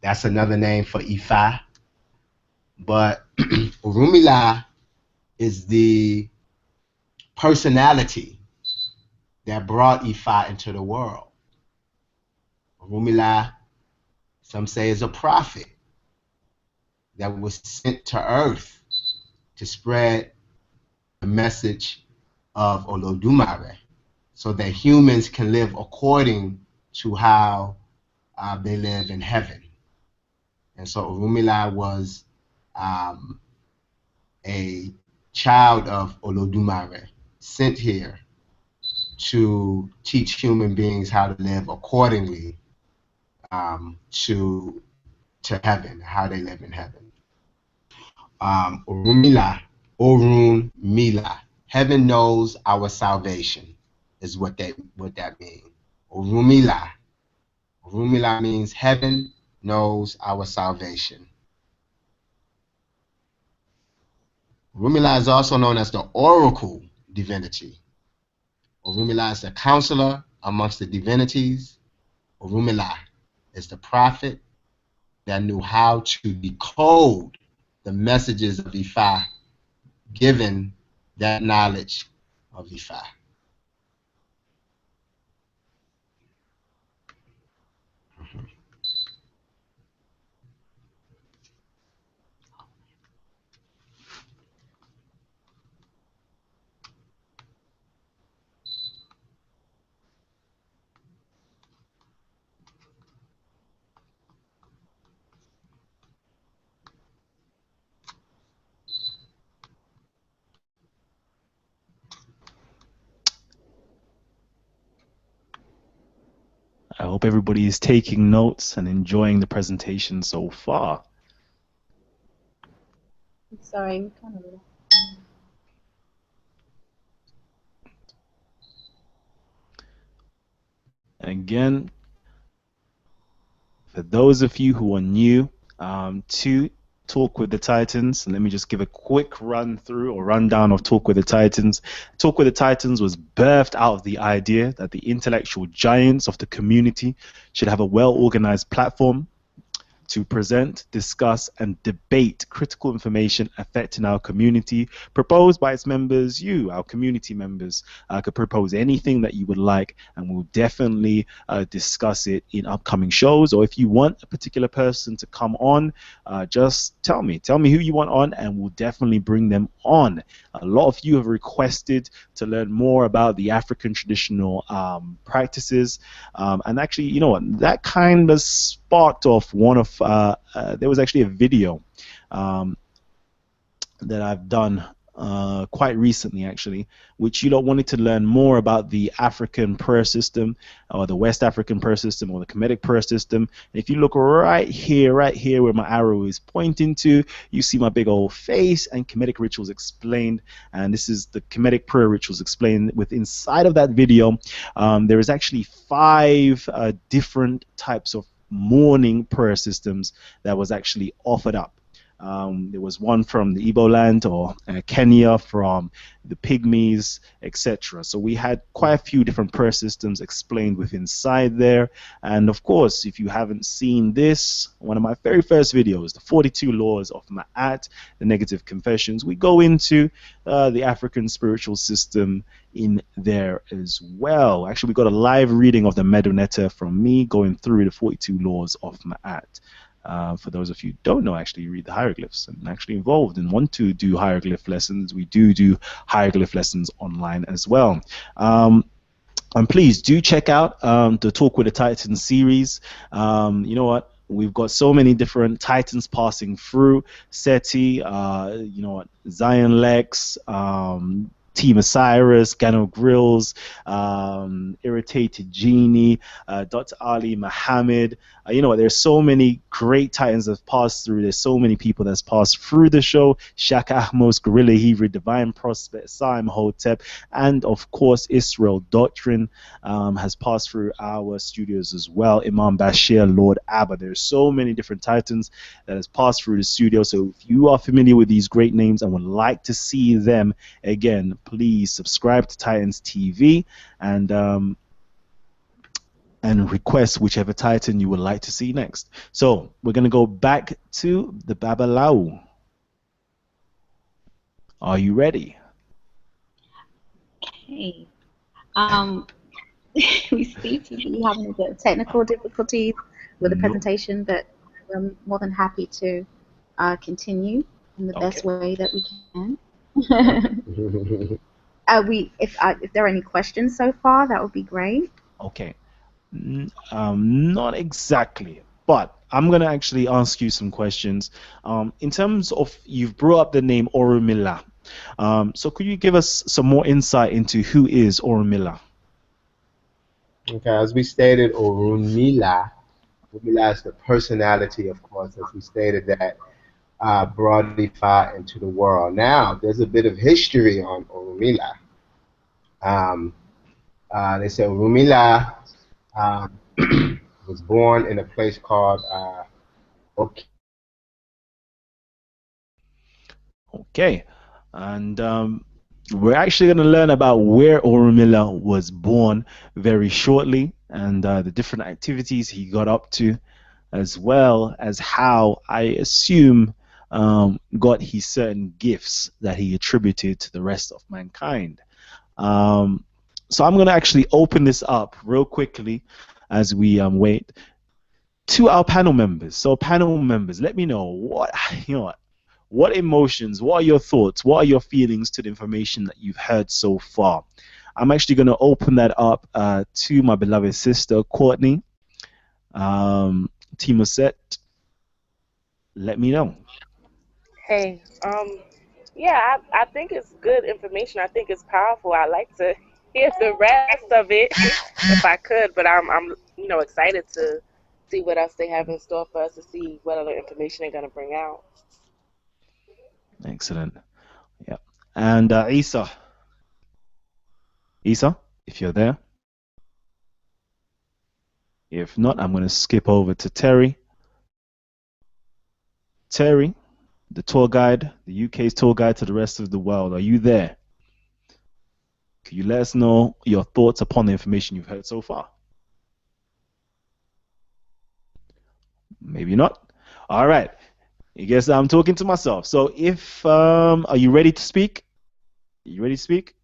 that's another name for Ifa, but Orunmila is the personality that brought Ifa into the world. Orunmila, some say, is a prophet that was sent to earth to spread the message of Olodumare so that humans can live according to how they live in heaven. And so Orunmila was a child of Olodumare, sent here to teach human beings how to live accordingly to heaven, how they live in heaven. Orunmila, heaven knows our salvation, is what that means. Orunmila means heaven knows our salvation. Orunmila is also known as the oracle divinity. Orunmila is the counselor amongst the divinities. Orunmila is the prophet that knew how to decode the messages of Ifa, given that knowledge of Ifa. I hope everybody is taking notes and enjoying the presentation so far. Sorry, we kind of... Again, for those of you who are new to Talk with the Titans, let me just give a quick run through or rundown of Talk with the Titans. Talk with the Titans was birthed out of the idea that the intellectual giants of the community should have a well-organized platform to present, discuss, and debate critical information affecting our community, proposed by its members. You, our community members, could propose anything that you would like, and we'll definitely discuss it in upcoming shows. Or if you want a particular person to come on, just tell me who you want on, and we'll definitely bring them on. A lot of you have requested to learn more about the African traditional practices, and actually, you know what, that kind of sparked off one of there was actually a video that I've done quite recently, actually, which you lot wanted to learn more about the African prayer system, or the West African prayer system, or the Kemetic prayer system. And if you look right here where my arrow is pointing to, you see my big old face and Kemetic rituals explained. And this is the Kemetic prayer rituals explained. With inside of that video, there is actually 5 different types of mourning prayer systems that was actually offered up. There was one from the Ebo land, or Kenya from the Pygmies, etc. So we had quite a few different prayer systems explained within inside there. And of course, if you haven't seen this, one of my very first videos, the 42 Laws of Ma'at, the Negative Confessions, we go into the African spiritual system in there as well. Actually, we got a live reading of the Medunetta from me going through the 42 Laws of Ma'at. For those of you who don't know, actually read the hieroglyphs and actually involved and want to do hieroglyph lessons, we do hieroglyph lessons online as well. And please do check out the Talk with the Titans series. You know what? We've got so many different Titans passing through. Seti, you know what? Zion Lex, Team Osiris, Gano Grills, Irritated Genie, Dr. Ali Muhammad. You know what? There's so many great Titans that have passed through. There's so many people that's passed through the show. Shaka Ahmos, Gorilla Hebrew, Divine Prospect, Saim Hotep, and of course Israel Doctrine has passed through our studios as well. Imam Bashir, Lord Abba. There's so many different Titans that has passed through the studio. So if you are familiar with these great names and would like to see them again, please subscribe to Titans TV and request whichever Titan you would like to see next. So we're going to go back to the Babalawo. Are you ready? Okay. We seem to be having a bit of technical difficulties with the presentation, but we're more than happy to continue in the best way that we can. If there are any questions so far, that would be great. Okay. Not exactly, but I'm gonna actually ask you some questions. In terms of, you've brought up the name Orunmila. So could you give us some more insight into who is Orunmila? Okay, as we stated, Orunmila is the personality, of course, as we stated, that brought Ifa into the world. Now, there's a bit of history on Orunmila. They say Orunmila was born in a place called Okay, and we're actually going to learn about where Orunmila was born very shortly, and the different activities he got up to, as well as how I assume got his certain gifts that he attributed to the rest of mankind. So I'm going to actually open this up real quickly as we wait to our panel members. So panel members, let me know what emotions, what are your thoughts, what are your feelings to the information that you've heard so far. I'm actually going to open that up to my beloved sister Courtney. Timoset, let me know. Hey, yeah, I think it's good information. I think it's powerful. I like to hear the rest of it if I could, but I'm excited to see what else they have in store for us, to see what other information they're gonna bring out. Excellent. Yeah. And Isa, if you're there. If not, I'm going to skip over to Terry. Terry, the tour guide, the UK's tour guide to the rest of the world. Are you there? Can you let us know your thoughts upon the information you've heard so far? Maybe not. All right. I guess I'm talking to myself. So if, are you ready to speak? Are you ready to speak?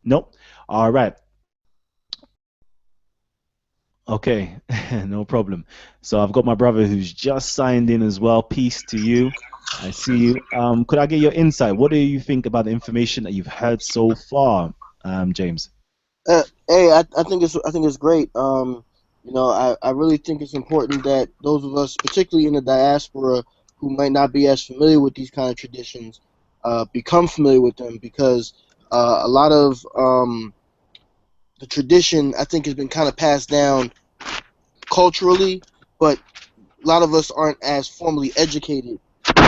Nope. All right. Okay, no problem. So I've got my brother who's just signed in as well. Peace to you. I see you. Could I get your insight? What do you think about the information that you've heard so far, James? Hey, I think it's great. I really think it's important that those of us, particularly in the diaspora, who might not be as familiar with these kind of traditions, become familiar with them, because a lot of the tradition, I think, has been kind of passed down culturally, but a lot of us aren't as formally educated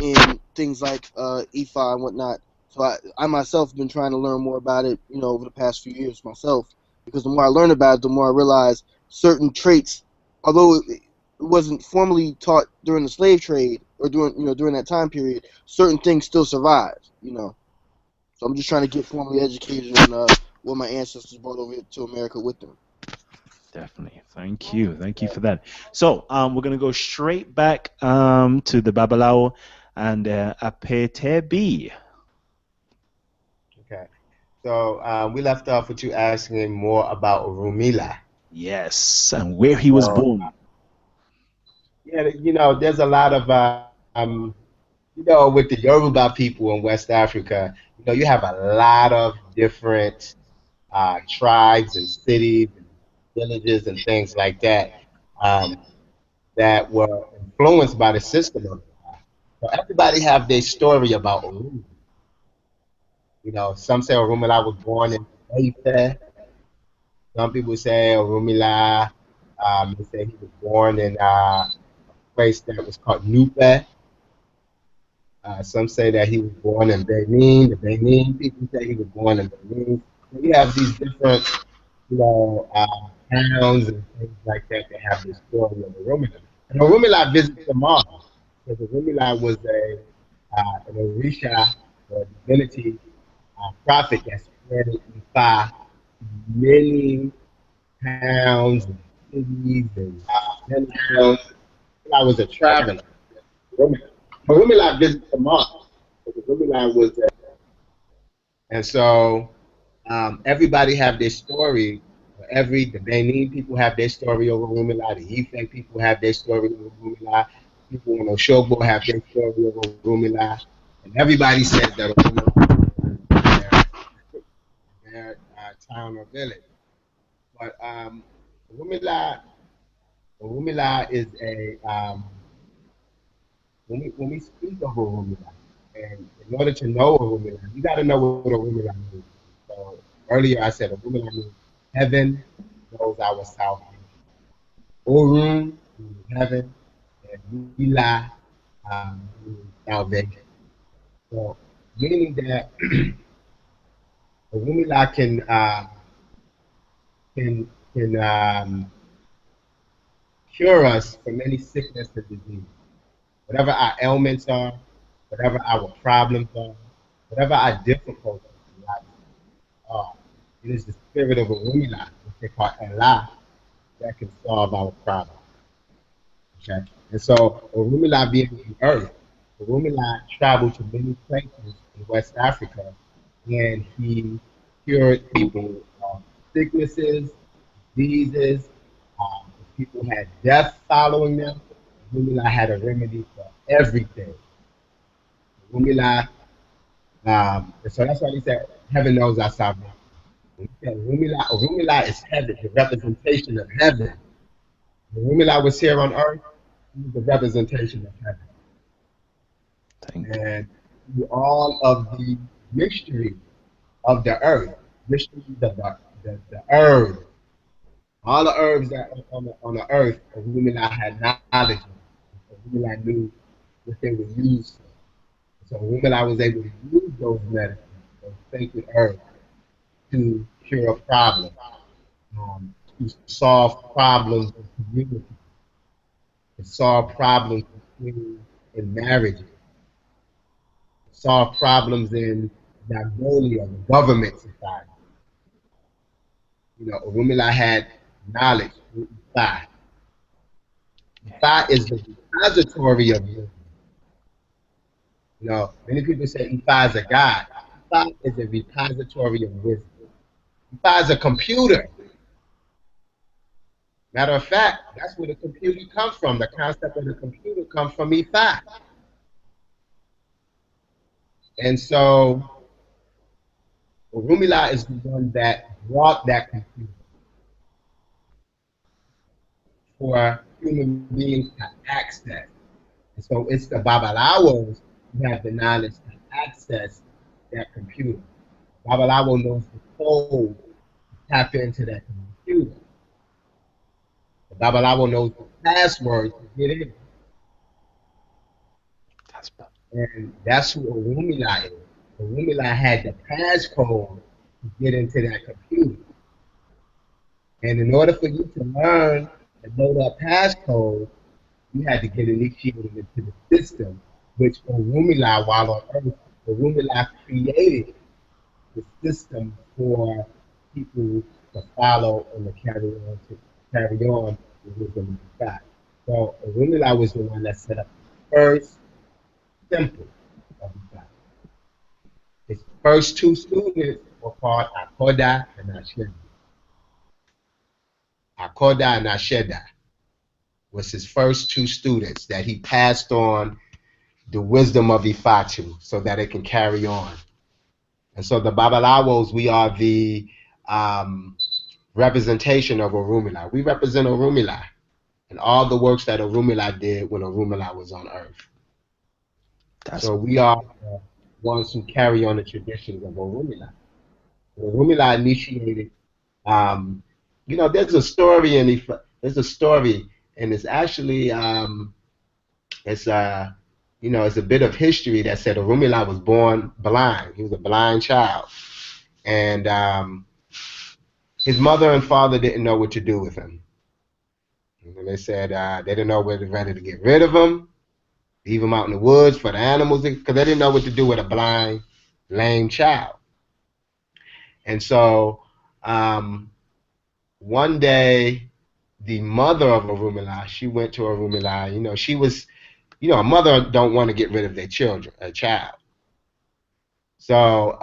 in things like Ifa and whatnot. So I myself have been trying to learn more about it, over the past few years myself, because the more I learn about it, the more I realize certain traits although it wasn't formally taught during the slave trade or during that time period, certain things still survive. So I'm just trying to get formally educated on what my ancestors brought over to America with them. Definitely. Thank you. Thank you for that. So we're gonna go straight back to the Babalawo and Apetebi. Okay. So we left off with you asking more about Orunmila. Yes, and where he was So, born. yeah, there's a lot of with the Yoruba people in West Africa, you have a lot of different tribes and cities and villages and things like that that were influenced by the system of Ifa. So everybody have their story about Orunmila. Some say Orunmila was born in Ifa. Some people say Orunmila, they say he was born in a place that was called Nupe. Some say that he was born in Benin. The Benin people say he was born in Benin. So you have these different, towns and things like that have this story of Orunmila. And Orunmila visits them all because Orunmila was an Orisha, or divinity, prophet that spread Ifa to many towns and cities and towns. I was a traveler. Orunmila visited them all. Orunmila was and so everybody have their story. The Benin people have their story over Orunmila. The Ifa people have their story over Orunmila. People in Oshogbo have their story over Orunmila. And everybody says that Orunmila is their town or village. But Orunmila is when we speak of Orunmila, and in order to know Orunmila, you got to know what Orunmila means. So earlier I said Orunmila means heaven knows our salvation. Orun means heaven, and Mila means salvation. So meaning that Orunmila can cure us from any sickness or disease. Whatever our ailments are, whatever our problems are, whatever our difficulties in life are, it is the spirit of Orunmila, which they call Allah, that can solve our problems. Okay? And so Orunmila being on earth, Orunmila traveled to many places in West Africa, and he cured people of sicknesses, diseases. If people had death following them, Orunmila had a remedy for everything. Orunmila, and so that's why he said, heaven knows our salvation. He said, Orunmila is heaven, the representation of heaven. When Orunmila was here on earth, he was the representation of heaven. And through all of the mysteries of the earth, mysteries of the herbs, all the herbs that are on the earth, Orunmila had knowledge of. Orunmila knew what they were used for. So Orunmila was able to use those medicines, those sacred herbs, to cure problems, to solve problems in community, to solve problems in marriages, solve problems in Mongolia, the government society. Orunmila had knowledge through Ifa. Ifa is the repository of wisdom. Many people say Ifa is a god. Ifa is a repository of wisdom. Ifa is a computer. Matter of fact, that's where the computer comes from. The concept of the computer comes from Ifa. And so Orunmila is the one that brought that computer for human beings to access. And so it's the Babalawos who have the knowledge to access that computer. Babalawo knows the code to tap into that computer. The Babalawo knows the password to get in. And that's who Orunmila is. Orunmila had the passcode to get into that computer. And in order for you to learn To know that passcode, you had to get initiated into the system, which Orunmila, while on Earth, Orunmila created the system for people to follow and to carry on the wisdom of God. So Orunmila was the one that set up the first temple of God. His first two students were called Akoda and Asheda. Akoda and Asheda was his first two students that he passed on the wisdom of Ifa to so that it can carry on. And so the Babalawos, we are the representation of Orunmila. We represent Orunmila and all the works that Orunmila did when Orunmila was on Earth. So we are the ones who carry on the traditions of Orunmila. Orunmila initiated, you know, there's a story in Ifa, there's a story, and it's actually, it's you know, it's a bit of history that said Orunmila was born blind. He was a blind child, and his mother and father didn't know what to do with him. And they said they didn't know whether to get rid of him, leave him out in the woods for the animals, because they didn't know what to do with a blind, lame child. And so one day, the mother of Orunmila, she went to Orunmila. You know, she was, you know, a mother don't want to get rid of their children, a child. So,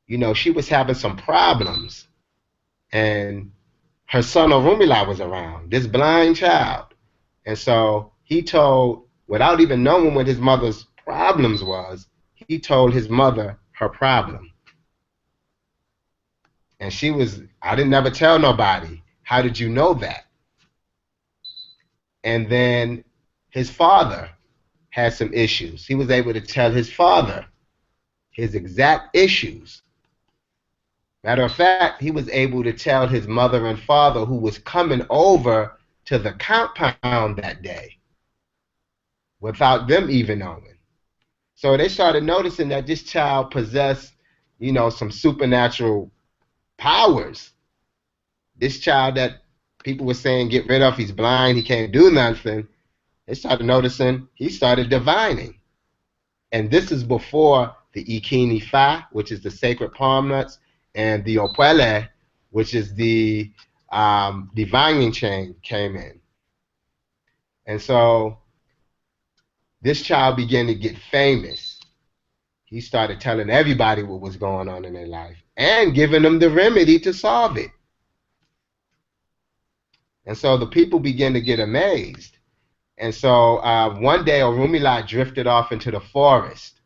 you know, she was having some problems, and her son Orunmila was around, this blind child. And so he told, without even knowing what his mother's problems was, he told his mother her problem. And she was, I didn't never tell nobody. How did you know that? And then his father had some issues. He was able to tell his father his exact issues. Matter of fact, he was able to tell his mother and father who was coming over to the compound that day without them even knowing. So they started noticing that this child possessed, you know, some supernatural powers. This child that people were saying get rid of, he's blind, he can't do nothing. They started noticing he started divining. And this is before the Ikini Fa, which is the sacred palm nuts, and the Opwele, which is the divining chain, came in. And so this child began to get famous. He started telling everybody what was going on in their life and giving them the remedy to solve it. And so the people began to get amazed. And so one day Orunmila drifted off into the forest.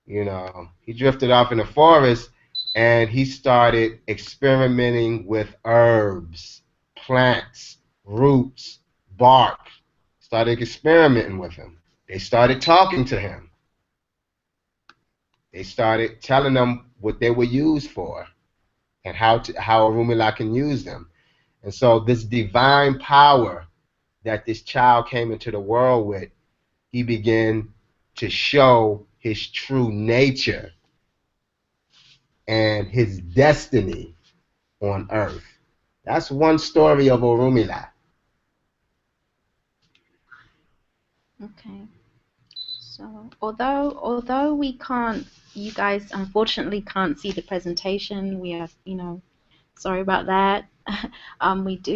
You know, he drifted off in the forest and he started experimenting with herbs, plants, roots, bark. Started experimenting with him. They started talking to him. They started telling them what they were used for and how Orunmila can use them. And so this divine power that this child came into the world with, he began to show his true nature and his destiny on earth. That's one story of Orunmila. Okay. So although we can't, you guys unfortunately can't see the presentation. We are, you know, sorry about that.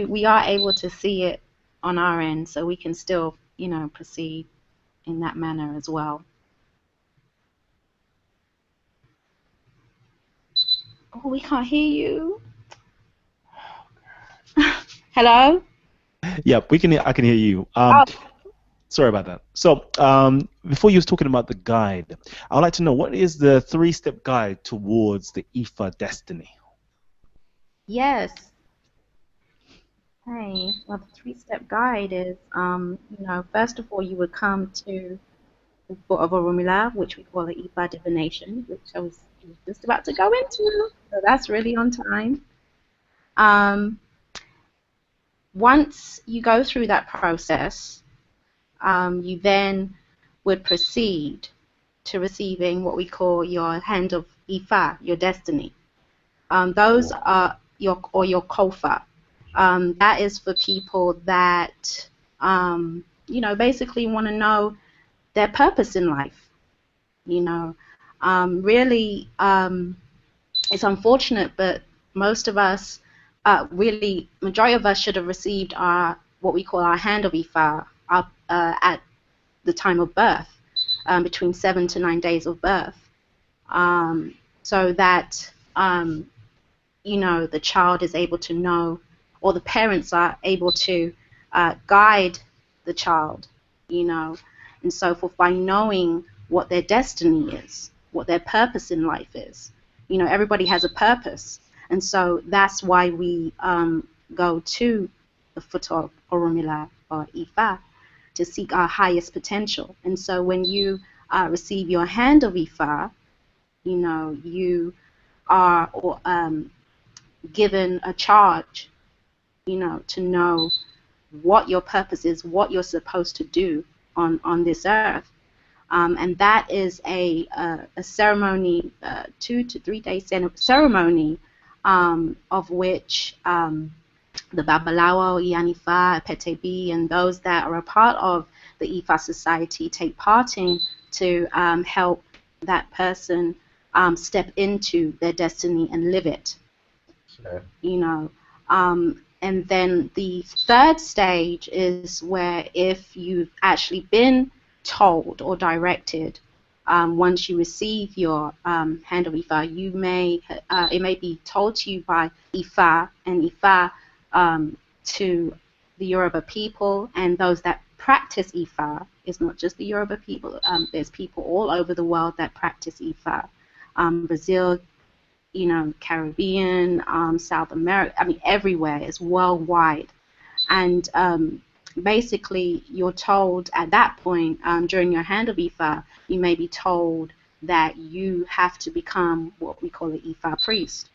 We are able to see it on our end, so we can still, you know, proceed in that manner as well. Oh, we can't hear you. Hello? Yep, we can. I can hear you. Sorry about that. So before you was talking about the guide, I would like to know, what is the 3-step guide towards the Ifa destiny? Yes. Hey, well, the 3-step guide is, you know, first of all, you would come to the foot of Orunmila, which we call the Ifa Divination, which I was just about to go into, so that's really on time. Once you go through that process, you then would proceed to receiving what we call your hand of Ifa, your destiny. Those are your kofa. That is for people that you know, basically want to know their purpose in life. You know, really, it's unfortunate, but most of us, really, majority of us should have received our what we call our hand of Ifa at the time of birth, between 7 to 9 days of birth, so that you know, the child is able to know, or the parents are able to guide the child, you know, and so forth, by knowing what their destiny is, what their purpose in life is. You know, everybody has a purpose, and so that's why we go to the foot of Orunmila or Ifa to seek our highest potential. And so when you receive your hand of Ifa, you know, you are given a charge, you know, to know what your purpose is, what you're supposed to do on this earth. And that is a ceremony, 2 to 3 day ceremony, of which the Babalawo Iyanifa, Apetebi, and those that are a part of the Ifa society take part in to help that person step into their destiny and live it. Sure. You know, and then the third stage is where, if you've actually been told or directed, once you receive your hand of Ifa, you may it may be told to you by Ifa, and Ifa to the Yoruba people and those that practice Ifa. It's not just the Yoruba people. There's people all over the world that practice Ifa. Brazil, you know, Caribbean, South America, I mean, everywhere. It's worldwide. And basically, you're told at that point, during your hand of Ifa, you may be told that you have to become what we call an Ifa priest.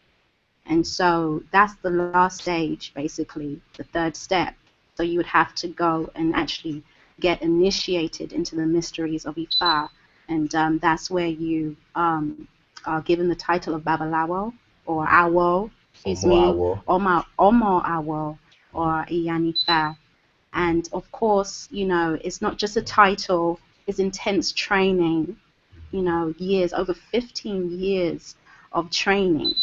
And so that's the last stage, basically, the third step. So you would have to go and actually get initiated into the mysteries of Ifa. And that's where you are given the title of Babalawo, or Awo, excuse me, Awo. Omo Awo, or Iyanifa. And of course, you know, it's not just a title, it's intense training, you know, years, over 15 years of training,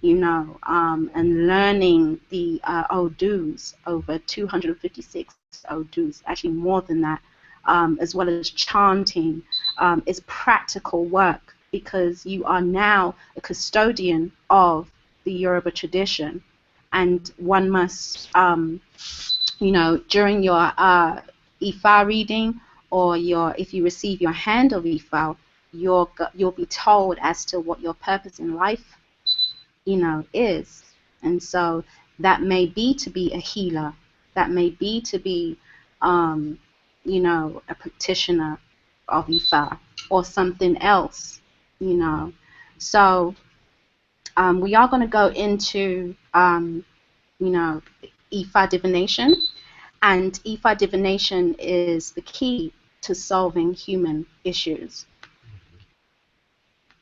you know, and learning the Odus, over 256 Odus, actually more than that, as well as chanting. Is practical work, because you are now a custodian of the Yoruba tradition, and one must, you know, during your Ifa reading, or if you receive your hand of Ifa, you'll be told as to what your purpose in life, you know, is. And so that may be to be a healer, that may be to be, you know, a practitioner of Ifa, or something else, you know. So we are going to go into, you know, Ifa divination, and Ifa divination is the key to solving human issues.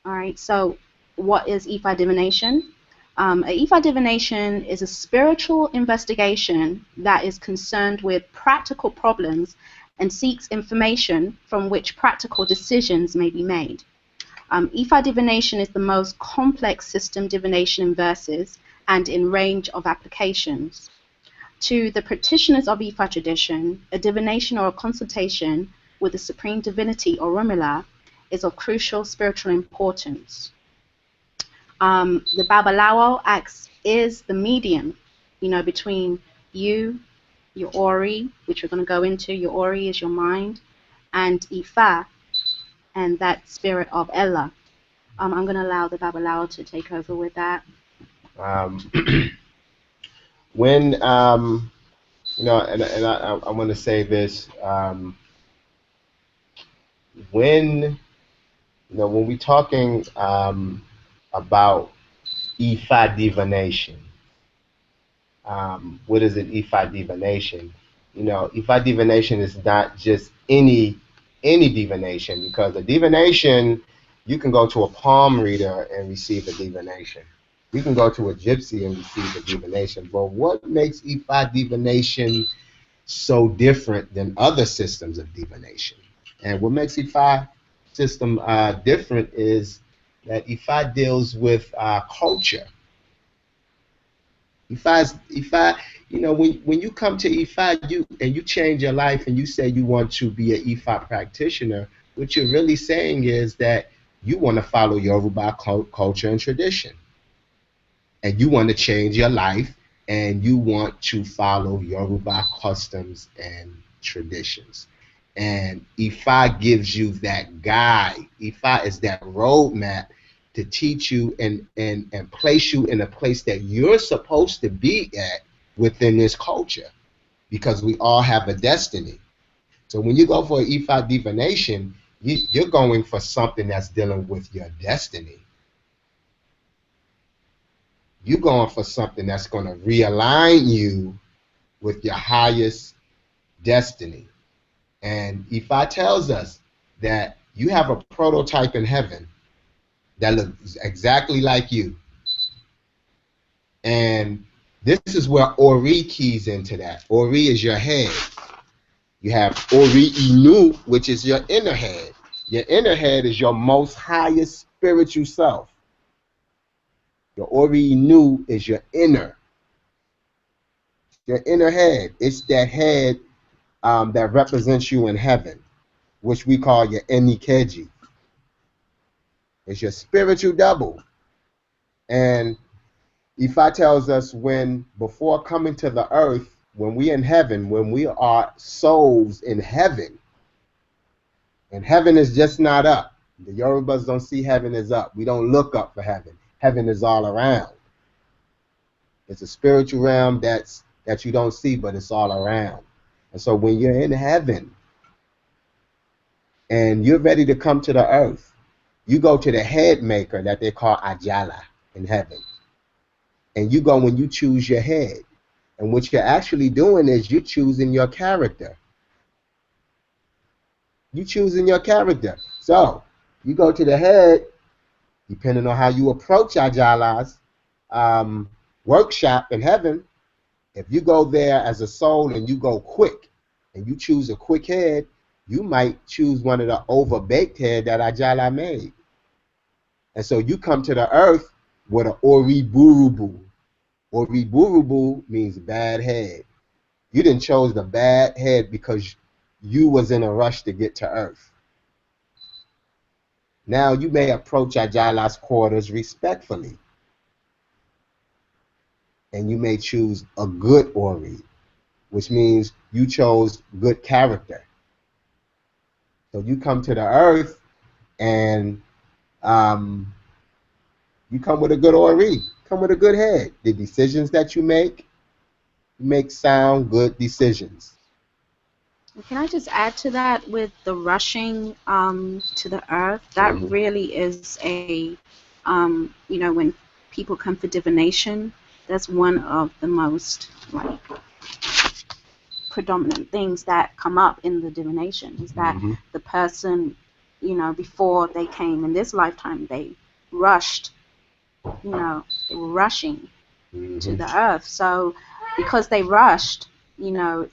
All right, so what is Ifa divination? Ifa divination is a spiritual investigation that is concerned with practical problems and seeks information from which practical decisions may be made. Ifa divination is the most complex system divination in verses and in range of applications. To the practitioners of Ifa tradition, a divination or a consultation with the supreme divinity Orunmila is of crucial spiritual importance. The Babalawo is the medium, you know, between you, your Ori, which we're going to go into. Your Ori is your mind, and Ifa, and that spirit of Ella. I'm going to allow the Babalawo to take over with that. When you know, and I want to say this, when, you know, when we're talking about Ifa divination, what is an Ifa divination? You know, Ifa divination is not just any divination, because a divination, you can go to a palm reader and receive a divination. We can go to a gypsy and receive a divination, but what makes IFA divination so different than other systems of divination? And what makes IFA system different is that IFA deals with culture. IFA, you know, when you come to IFA, you change your life and you say you want to be an IFA practitioner, what you're really saying is that you want to follow Yoruba culture and tradition. And you want to change your life and you want to follow Yoruba customs and traditions. And Ifa gives you that guide. Ifa is that roadmap to teach you and place you in a place that you're supposed to be at within this culture, because we all have a destiny. So when you go for an Ifa divination, you're going for something that's dealing with your destiny. You're going for something that's going to realign you with your highest destiny. And Ifa tells us that you have a prototype in heaven that looks exactly like you. And this is where Ori keys into that. Ori is your head. You have Ori Inu, which is your inner head. Your inner head is your most highest spiritual self. Your Ori Inu is your inner head. It's that head that represents you in heaven, which we call your Enikeji. It's your spiritual double. And Ifa tells us before coming to the earth, when we in heaven, when we are souls in heaven, and heaven is just not up. The Yorubas don't see heaven as up. We don't look up for heaven. Heaven is all around. It's a spiritual realm that you don't see, but it's all around. And so when you're in heaven and you're ready to come to the earth, you go to the head maker that they call Ajala in heaven. And you go when you choose your head. And what you're actually doing is you're choosing your character. You're choosing your character. So you go to the head, depending on how you approach Ajala's workshop in heaven. If you go there as a soul and you go quick, and you choose a quick head, you might choose one of the overbaked head that Ajala made. And so you come to the earth with an Oriburubu. Oriburubu means bad head. You didn't chose the bad head because you was in a rush to get to earth. Now you may approach Ajala's quarters respectfully. And you may choose a good Ori, which means you chose good character. So you come to the earth and you come with a good Ori, come with a good head. The decisions that you make sound good decisions. Can I just add to that with the rushing to the earth? That really is a, you know, when people come for divination, that's one of the most like predominant things that come up in the divination is that the person, you know, before they came in this lifetime, they rushed, you know, they were rushing to the earth. So because they rushed, you know,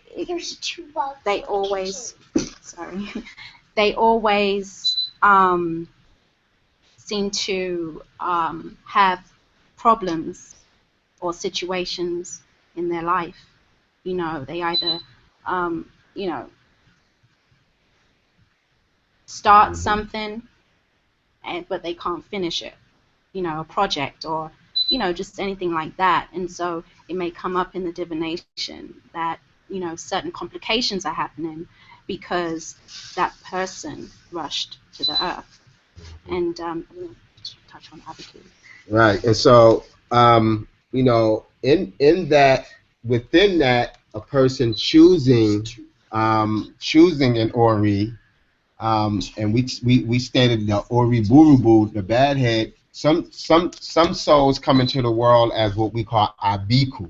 they always, sorry, they always seem to have problems or situations in their life. You know, they either, you know, start something, but they can't finish it, you know, a project or, you know, just anything like that. And so it may come up in the divination that, you know, certain complications are happening because that person rushed to the earth. And I'm going to touch on Apetebi. Right. And so, you know, in that, within that, a person choosing an Ori, and we stated the Ori Burubu, the bad head. Some souls come into the world as what we call Abiku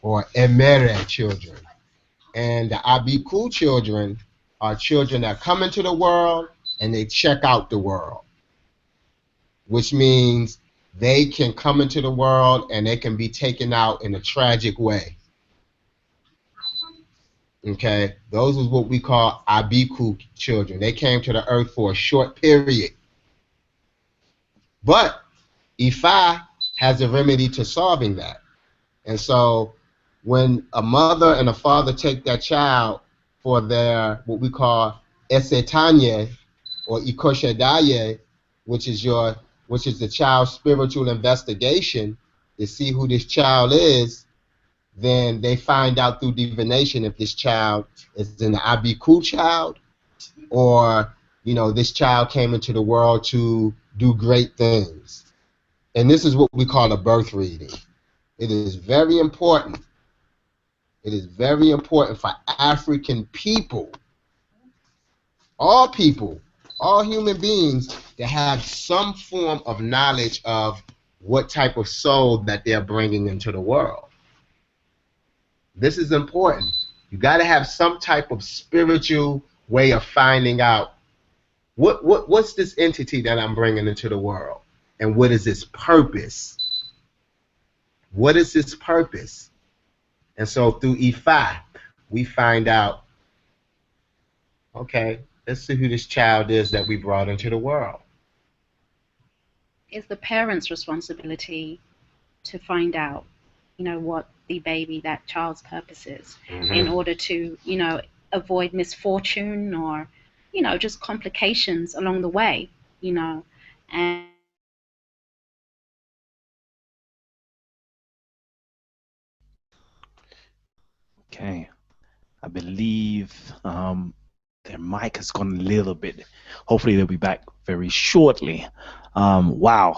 or Emere children, and the Abiku children are children that come into the world and they check out the world, which means they can come into the world and they can be taken out in a tragic way. Okay, those is what we call Abiku children. They came to the earth for a short period. But Ifa has a remedy to solving that. And so when a mother and a father take that child for their, what we call esetanye or ikoshadaye, which is the child's spiritual investigation to see who this child is, then they find out through divination if this child is an Abiku child, or this child came into the world to do great things. And this is what we call a birth reading. It is very important. It is very important for African people, all human beings, to have some form of knowledge of what type of soul that they're bringing into the world. This is important. You got to have some type of spiritual way of finding out what's this entity that I'm bringing into the world, and what is its purpose? What is its purpose? And so through Ifa, we find out, okay, let's see who this child is that we brought into the world. It's the parents' responsibility to find out, what the baby, that child's purpose is, in order to, avoid misfortune or, just complications along the way, and Okay, I believe their mic has gone a little bit. Hopefully they'll be back very shortly. Wow.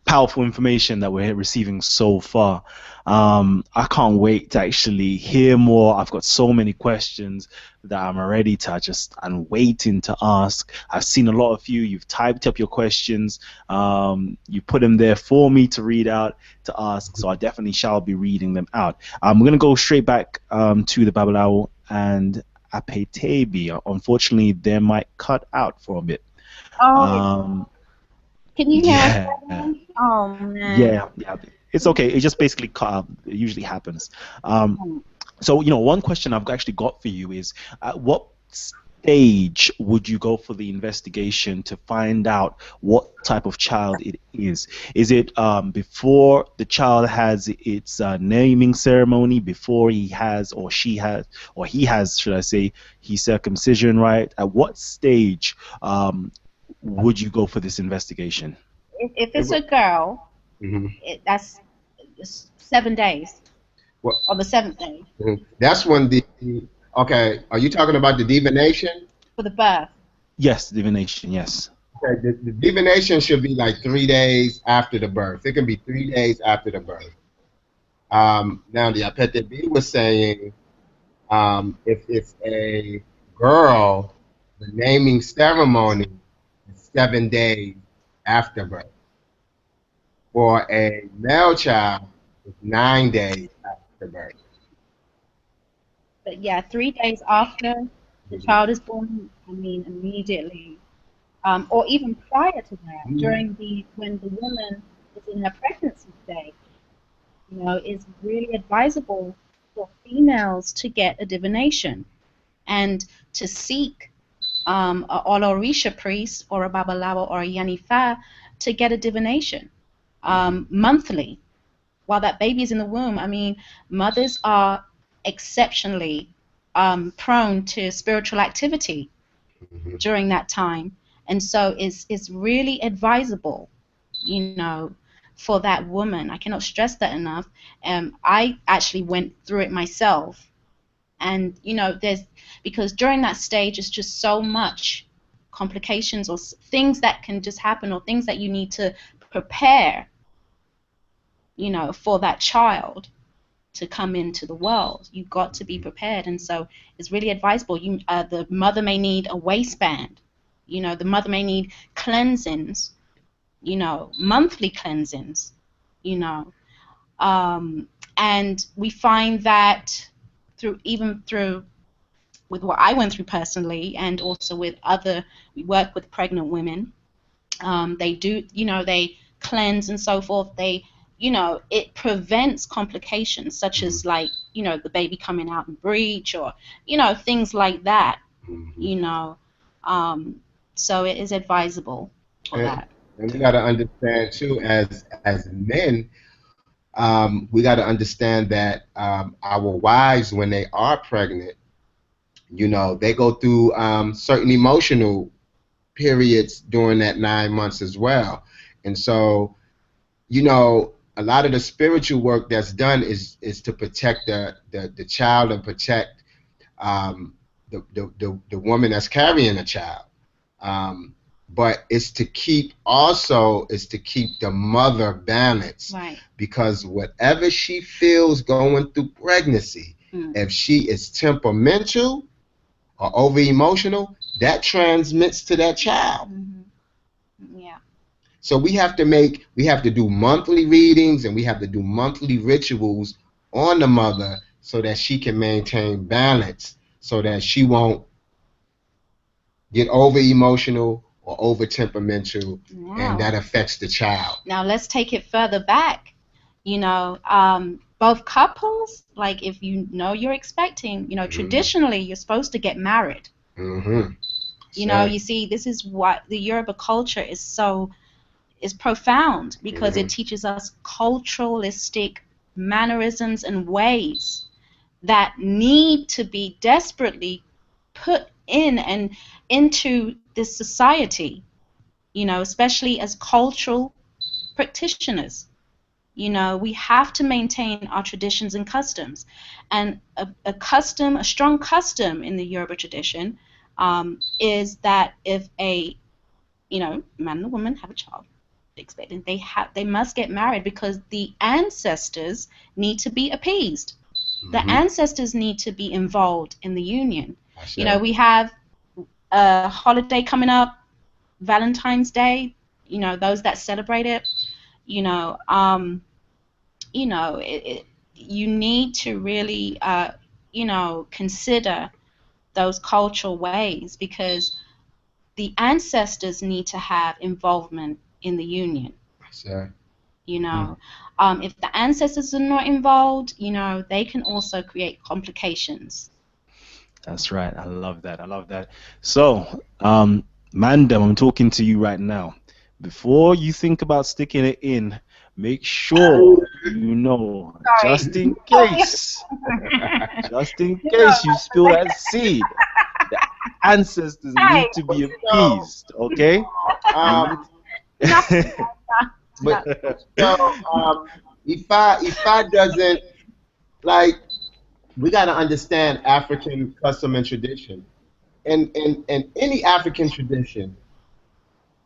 Powerful information that we're receiving so far. I can't wait to actually hear more. I've got so many questions that I'm ready to I'm waiting to ask. I've seen a lot of you've typed up your questions. You put them there for me to read out, to ask, so I definitely shall be reading them out. We're going to go straight back to the Babalawo and Apetebi. Unfortunately, they might cut out for a bit. Can you hear yeah. us? Oh man. Yeah. It's okay. It just basically cut out. It usually happens. So, one question I've actually got for you is, at what stage would you go for the investigation to find out what type of child it is? Is it before the child has its naming ceremony, before he has, or she has, or he has, should I say, his circumcision, right? At what stage would you go for this investigation? If it's a girl, that's 7 days. Well, on the 7th day. That's when okay, are you talking about the divination? For the birth. Yes, divination, yes. Okay, the divination should be like 3 days after the birth. It can be 3 days after the birth. Now the Apetebi was saying, if it's a girl, the naming ceremony is 7 days after birth. For a male child, it's 9 days after birth. But yeah, 3 days after the child is born, immediately, or even prior to that, when the woman is in her pregnancy stage, is really advisable for females to get a divination and to seek a Orisha priest or a Babalawo or a Iyanifa to get a divination monthly while that baby is in the womb. Mothers are exceptionally prone to spiritual activity during that time, and so it's really advisable, for that woman. I cannot stress that enough. I actually went through it myself, and because during that stage it's just so much complications or things that can just happen, or things that you need to prepare, for that child to come into the world. You've got to be prepared, and so it's really advisable. The mother may need a waistband. The mother may need cleansings. Monthly cleansings. And we find that through with what I went through personally, and also with we work with pregnant women. They do, they cleanse and so forth. They, it prevents complications such as like, the baby coming out in breech or, things like that. So it is advisable for that. And we got to understand too, as men, we got to understand that our wives, when they are pregnant, they go through certain emotional periods during that 9 months as well. And so, a lot of the spiritual work that's done is to protect the child and protect the woman that's carrying a child. But it's to keep the mother balanced, Right. because whatever she feels going through pregnancy, if she is temperamental or over emotional, that transmits to that child. Yeah. So we have to do monthly readings, and we have to do monthly rituals on the mother so that she can maintain balance, so that she won't get over emotional or over temperamental, and that affects the child. Now let's take it further back. Both couples, like if you're expecting, traditionally you're supposed to get married. You see, this is what the Yoruba culture is profound, because it teaches us culturalistic mannerisms and ways that need to be desperately put in and into this society, especially as cultural practitioners. We have to maintain our traditions and customs. And a strong custom in the Yoruba tradition is that if a man and a woman have a child, expecting they must get married, because the ancestors need to be appeased. The ancestors need to be involved in the union. We have a holiday coming up, Valentine's Day. Those that celebrate it. You need to really, consider those cultural ways, because the ancestors need to have involvement in the union. Sure. If the ancestors are not involved, they can also create complications. That's right. I love that. I love that. So, Mandem, I'm talking to you right now. Before you think about sticking it in, make sure just in case, you spill that seed, the ancestors need to be appeased. Okay. But Ifa doesn't, like, we got to understand African custom and tradition. And in any African tradition,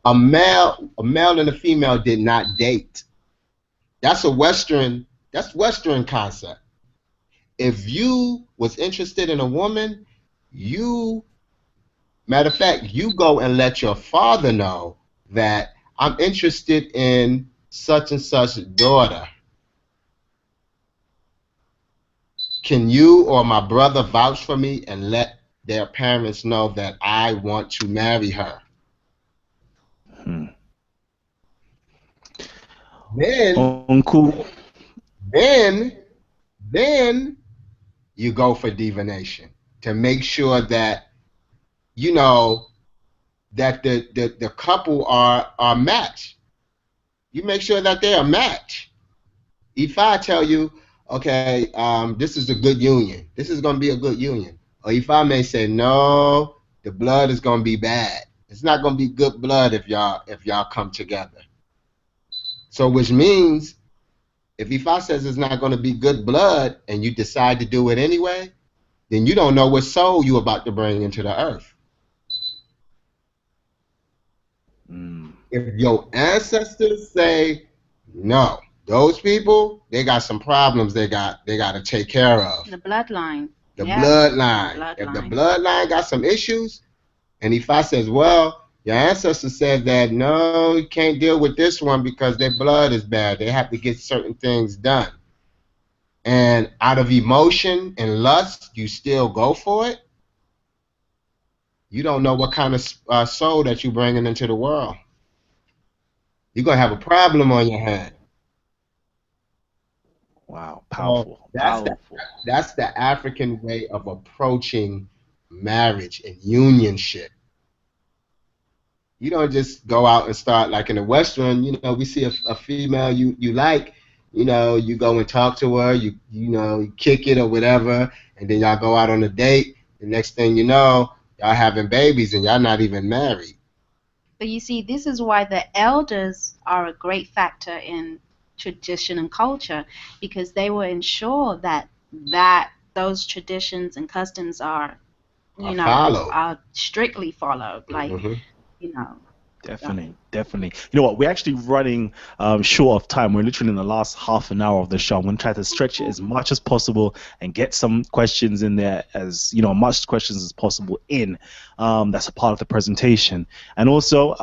a male and a female did not date. That's Western concept. If you was interested in a woman, matter of fact, you go and let your father know that I'm interested in such and such daughter. Can you or my brother vouch for me and let their parents know that I want to marry her? Then, Uncle. then you go for divination to make sure that that the couple are matched. You make sure that they are matched. If I tell you, okay, this is a good union, this is going to be a good union, or if I may say, no, the blood is going to be bad. It's not going to be good blood if y'all come together. So, which means, if Ifa says it's not going to be good blood and you decide to do it anyway, then you don't know what soul you're about to bring into the earth. If your ancestors say no, those people, they got some problems they got to take care of. The bloodline. Bloodline. If the bloodline got some issues, and Ifa says, well, your ancestors said that no, you can't deal with this one because their blood is bad. They have to get certain things done. And out of emotion and lust, you still go for it. You don't know what kind of soul that you're bringing into the world. you're gonna have a problem on your hand. Wow, So powerful, powerful. that's the African way of approaching marriage and unionship. You don't just go out and start like in the Western. We see a female you like. You go and talk to her. You kick it or whatever, and then y'all go out on a date. The next thing you know, y'all having babies and y'all not even married. But you see, this is why the elders are a great factor in tradition and culture, because they will ensure that those traditions and customs are, I follow. are strictly followed. Like, Hmm. you know, so. Definitely, definitely. You know what? We're actually running short of time. We're literally in the last half an hour of the show. I'm going to try to stretch it as much as possible and get some questions in there, as much questions as possible in. That's a part of the presentation. And also,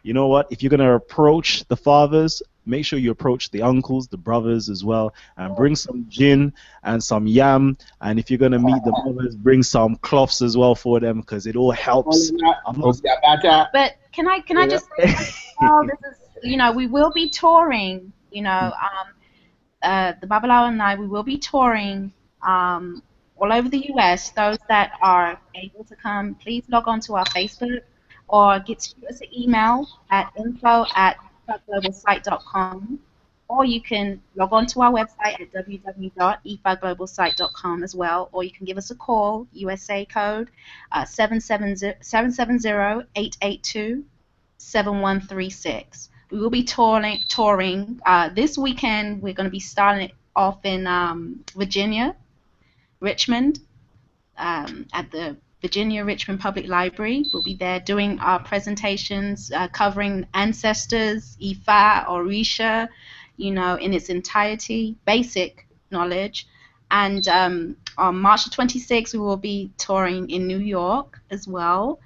you know what? If you're going to approach the fathers, make sure you approach the uncles, the brothers as well, and bring some gin and some yam. And if you're going to meet the mothers, bring some cloths as well for them, because it all helps. I'm not. But can I just say, well, this is, we will be touring, the Babalawo and I, we will be touring all over the US. Those that are able to come, please log on to our Facebook or shoot us an email at info@ifaglobalsite.com, or you can log on to our website at www.ifaglobalsite.com as well, or you can give us a call, USA code 770-882-7136. We will be touring this weekend. We're going to be starting it off in Virginia, Richmond, at the Virginia Richmond Public Library. We'll be there doing our presentations, covering ancestors, Ifa, Orisha, in its entirety, basic knowledge. And on March the 26th, we will be touring in New York as well.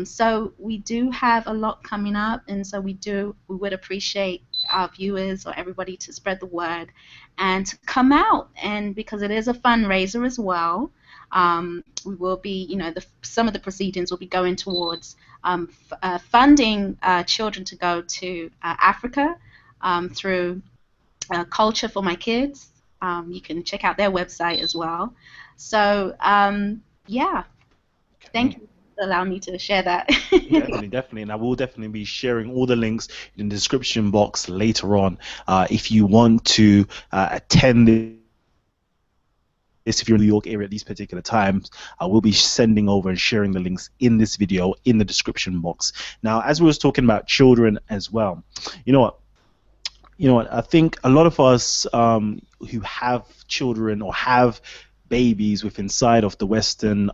So we do have a lot coming up, and so we would appreciate our viewers or everybody to spread the word and to come out, and because it is a fundraiser as well. We will be, some of the proceedings will be going towards funding children to go to Africa through Culture for My Kids. You can check out their website as well. So, yeah, thank you for allowing me to share that. Definitely, definitely. And I will definitely be sharing all the links in the description box later on. If you want to attend this, if you're in the New York area at these particular times, I will be sending over and sharing the links in this video in the description box. Now, as we was talking about children as well, you know what? I think a lot of us who have children or have babies with inside of the Western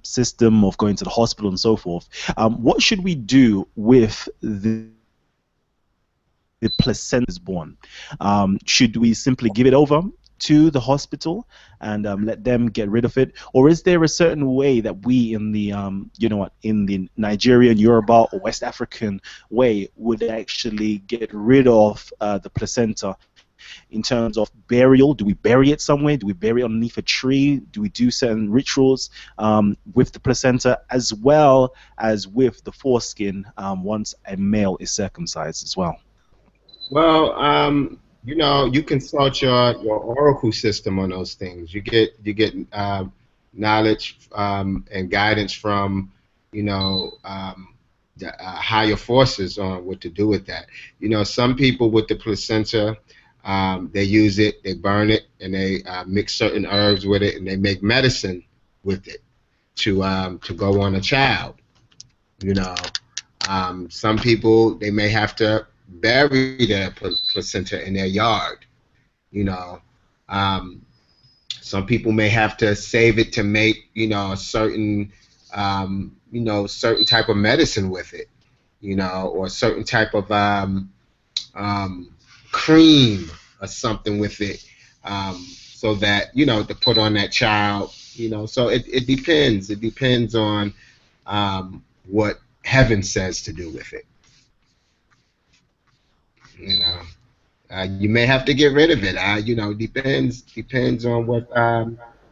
system of going to the hospital and so forth, what should we do with the placenta is born? Should we simply give it over to the hospital and let them get rid of it, or is there a certain way that we in the in the Nigerian, Yoruba, or West African way would actually get rid of the placenta in terms of burial? Do we bury it somewhere? Do we bury it underneath a tree? Do we do certain rituals with the placenta, as well as with the foreskin once a male is circumcised as well? Well, you consult your oracle system on those things. You get knowledge and guidance from the higher forces on what to do with that. Some people with the placenta, they use it, they burn it, and they mix certain herbs with it, and they make medicine with it to go on a child. Some people, they may have to bury their placenta in their yard. You know, um, some people may have to save it to make a certain certain type of medicine with it. Or a certain type of um, cream or something with it, so that to put on that child. So it depends. It depends on what heaven says to do with it. You know, you may have to get rid of it. Depends on what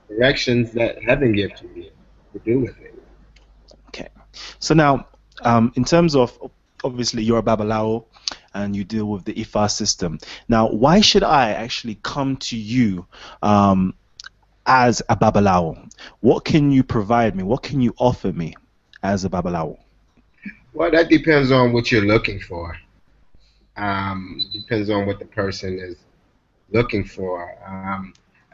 directions that heaven gives you to do with it. Okay. So now, in terms of, obviously you're a Babalawo, and you deal with the Ifa system. Now, why should I actually come to you as a Babalawo? What can you provide me? What can you offer me as a Babalawo? Well, that depends on what you're looking for. Depends on what the person is looking for.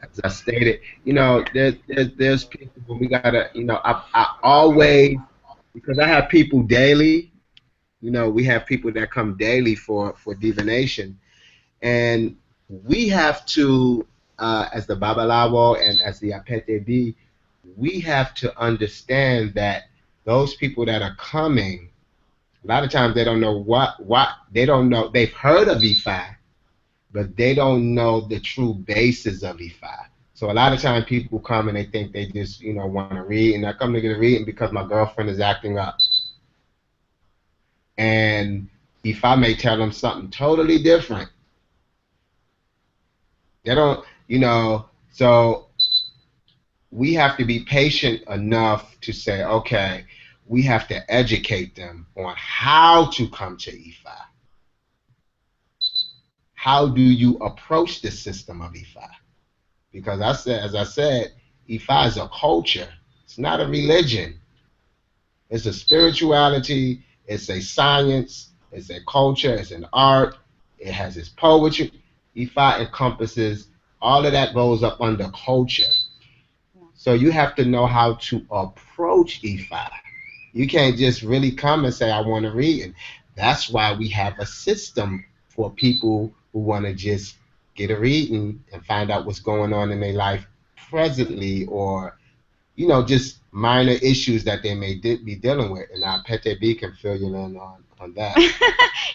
As I stated, there's people we gotta, I always, because I have people daily. We have people that come daily for divination, and we have to, as the Babalawo and as the Apetebi, we have to understand that those people that are coming, a lot of times they don't know what they don't know. They've heard of Ifa, but they don't know the true basis of Ifa. So a lot of times people come and they think they just, want to read, and I come to get a reading because my girlfriend is acting up. And Ifa may tell them something totally different. They don't, so we have to be patient enough to say, okay, we have to educate them on how to come to Ifa. How do you approach the system of Ifa? Because as I said, Ifa is a culture. It's not a religion. It's a spirituality. It's a science. It's a culture. It's an art. It has its poetry. Ifa encompasses all of that, goes up under culture. So you have to know how to approach Ifa. You can't just really come and say, I want to read. And that's why we have a system for people who want to just get a reading and find out what's going on in their life presently, or just minor issues that they may be dealing with. And our Apetebi can fill you in on that.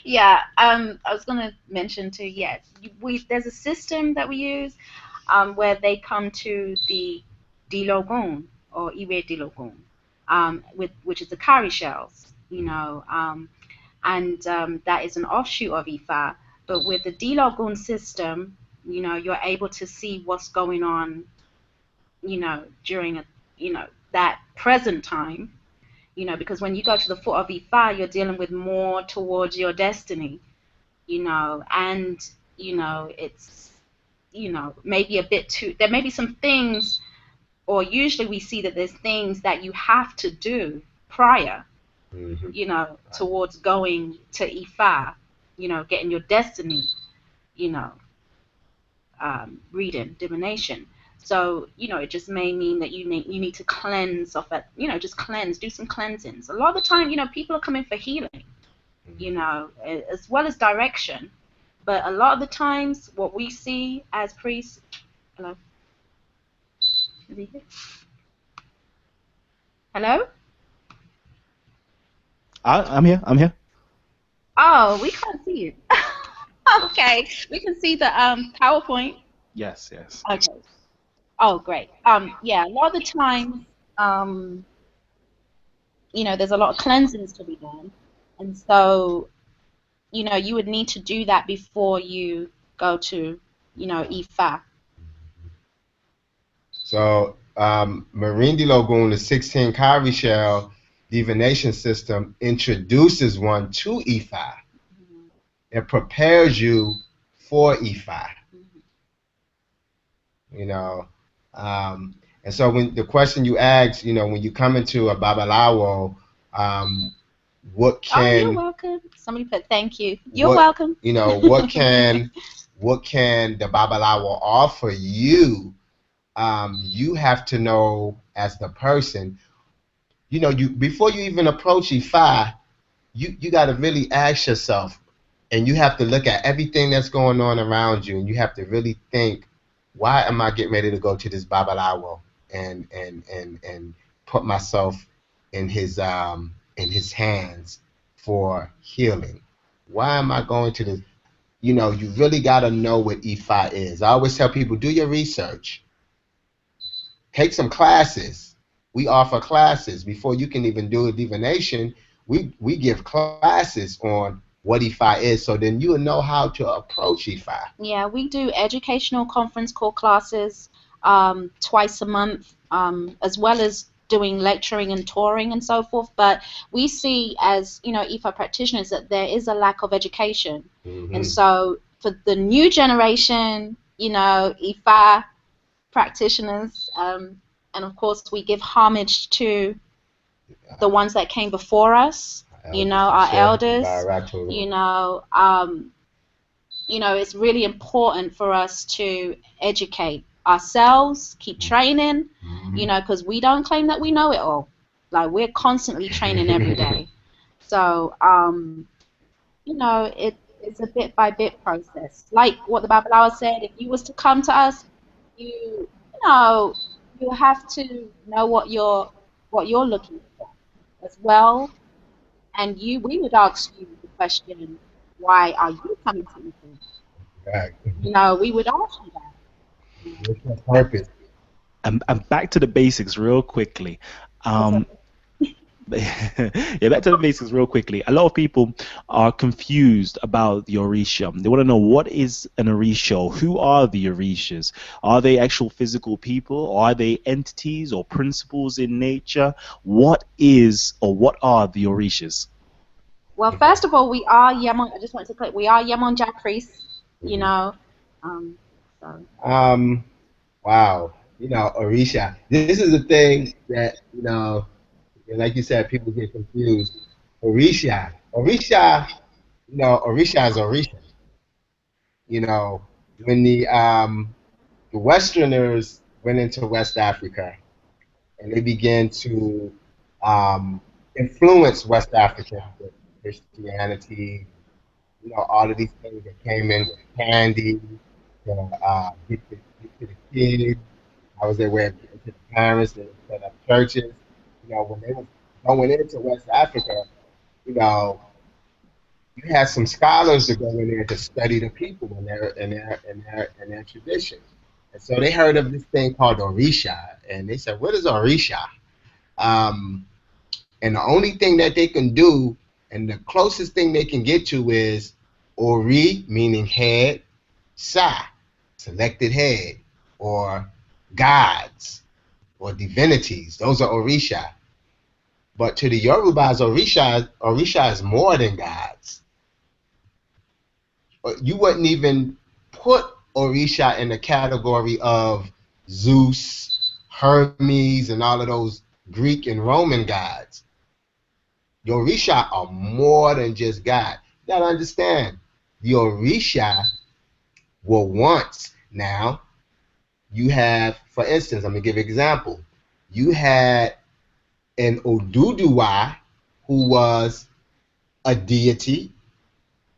Yeah, I was going to mention too, yeah, there's a system that we use where they come to the Dilogun, or Iwe Dilogun, which is the cowrie shells, and that is an offshoot of Ifa. But with the Dilogun system, you're able to see what's going on, during that present time, because when you go to the foot of Ifa, you're dealing with more towards your destiny, and it's maybe a bit too. There may be some things, or usually we see that there's things that you have to do prior, towards going to Ifa, getting your destiny, reading, divination. So, it just may mean that you need to cleanse off that, just cleanse, do some cleansings. A lot of the time, people are coming for healing, as well as direction. But a lot of the times, what we see as priests, hello? Is he here? Hello? I'm here. I'm here. Oh, we can't see you. Okay, we can see the PowerPoint. Yes, yes. Okay. Oh, great. Yeah, a lot of the times, there's a lot of cleansings to be done, and so, you would need to do that before you go to, Ifa. So, Marine Dilogun, the 16 cowrie shell divination system, introduces one to Ifa. It prepares you for Ifa. And so when the question you asked, when you come into a Babalawo, what can... Oh, you're welcome. Somebody put thank you. You're welcome. What can the Babalawo offer you? You have to know as the person, before you even approach Ifa, you got to really ask yourself, and you have to look at everything that's going on around you, and you have to really think, why am I getting ready to go to this Babalawo and put myself in his hands for healing? Why am I going to this? You really got to know what Ifa is. I always tell people, do your research. Take some classes. We offer classes. Before you can even do a divination, we give classes on what Ifa is, so then you will know how to approach Ifa. Yeah, we do educational conference call classes twice a month, as well as doing lecturing and touring and so forth, but we see as, you know, IFA practitioners that there is a lack of education. And so for the new generation, you know, IFA practitioners, and of course we give homage to the ones that came before us, you know, our elders, you know, it's really important for us to educate ourselves, keep training, you know, because we don't claim that we know it all. Like, we're constantly training every day. So, you know, it's a bit by bit process. Like what the Babalawo said, if you was to come to us, you know, you have to know what you're looking for as well. And we would ask you the question, why are you coming to Ifa? Right. You know, we would ask you that. What's your purpose? And back to the basics real quickly. Yeah, back to the basics real quickly. A lot of people are confused about the Orisha. They want to know, what is an Orisha? Who are the Orishas? Are they actual physical people? Or are they entities or principles in nature? What is or what are the Orishas? Well, first of all, we are Yemon. I just want to click. We are Yemonja priests. You know, so. Wow. You know, Orisha. This is the thing that, you know, like you said, people get confused. Orisha. Orisha, you know, Orisha is Orisha. You know, when the Westerners went into West Africa and they began to influence West Africa with Christianity, you know, all of these things that came in with candy, get to the kids. I was their way of getting to the parents. They set up churches. You know, when they was going into West Africa, you know, you had some scholars that go in there to study the people and their tradition. And so they heard of this thing called Orisha, and they said, "What is Orisha?" And the only thing that they can do, and the closest thing they can get to, is Ori, meaning head, Sa, selected head, or gods, or divinities. Those are Orisha. But to the Yorubas, Orisha is more than gods. You wouldn't even put Orisha in the category of Zeus, Hermes, and all of those Greek and Roman gods. The Orisha are more than just God. You gotta understand, the Orisha were once. Now, you have, for instance, I'm gonna give an example. You had an Oduduwa who was a deity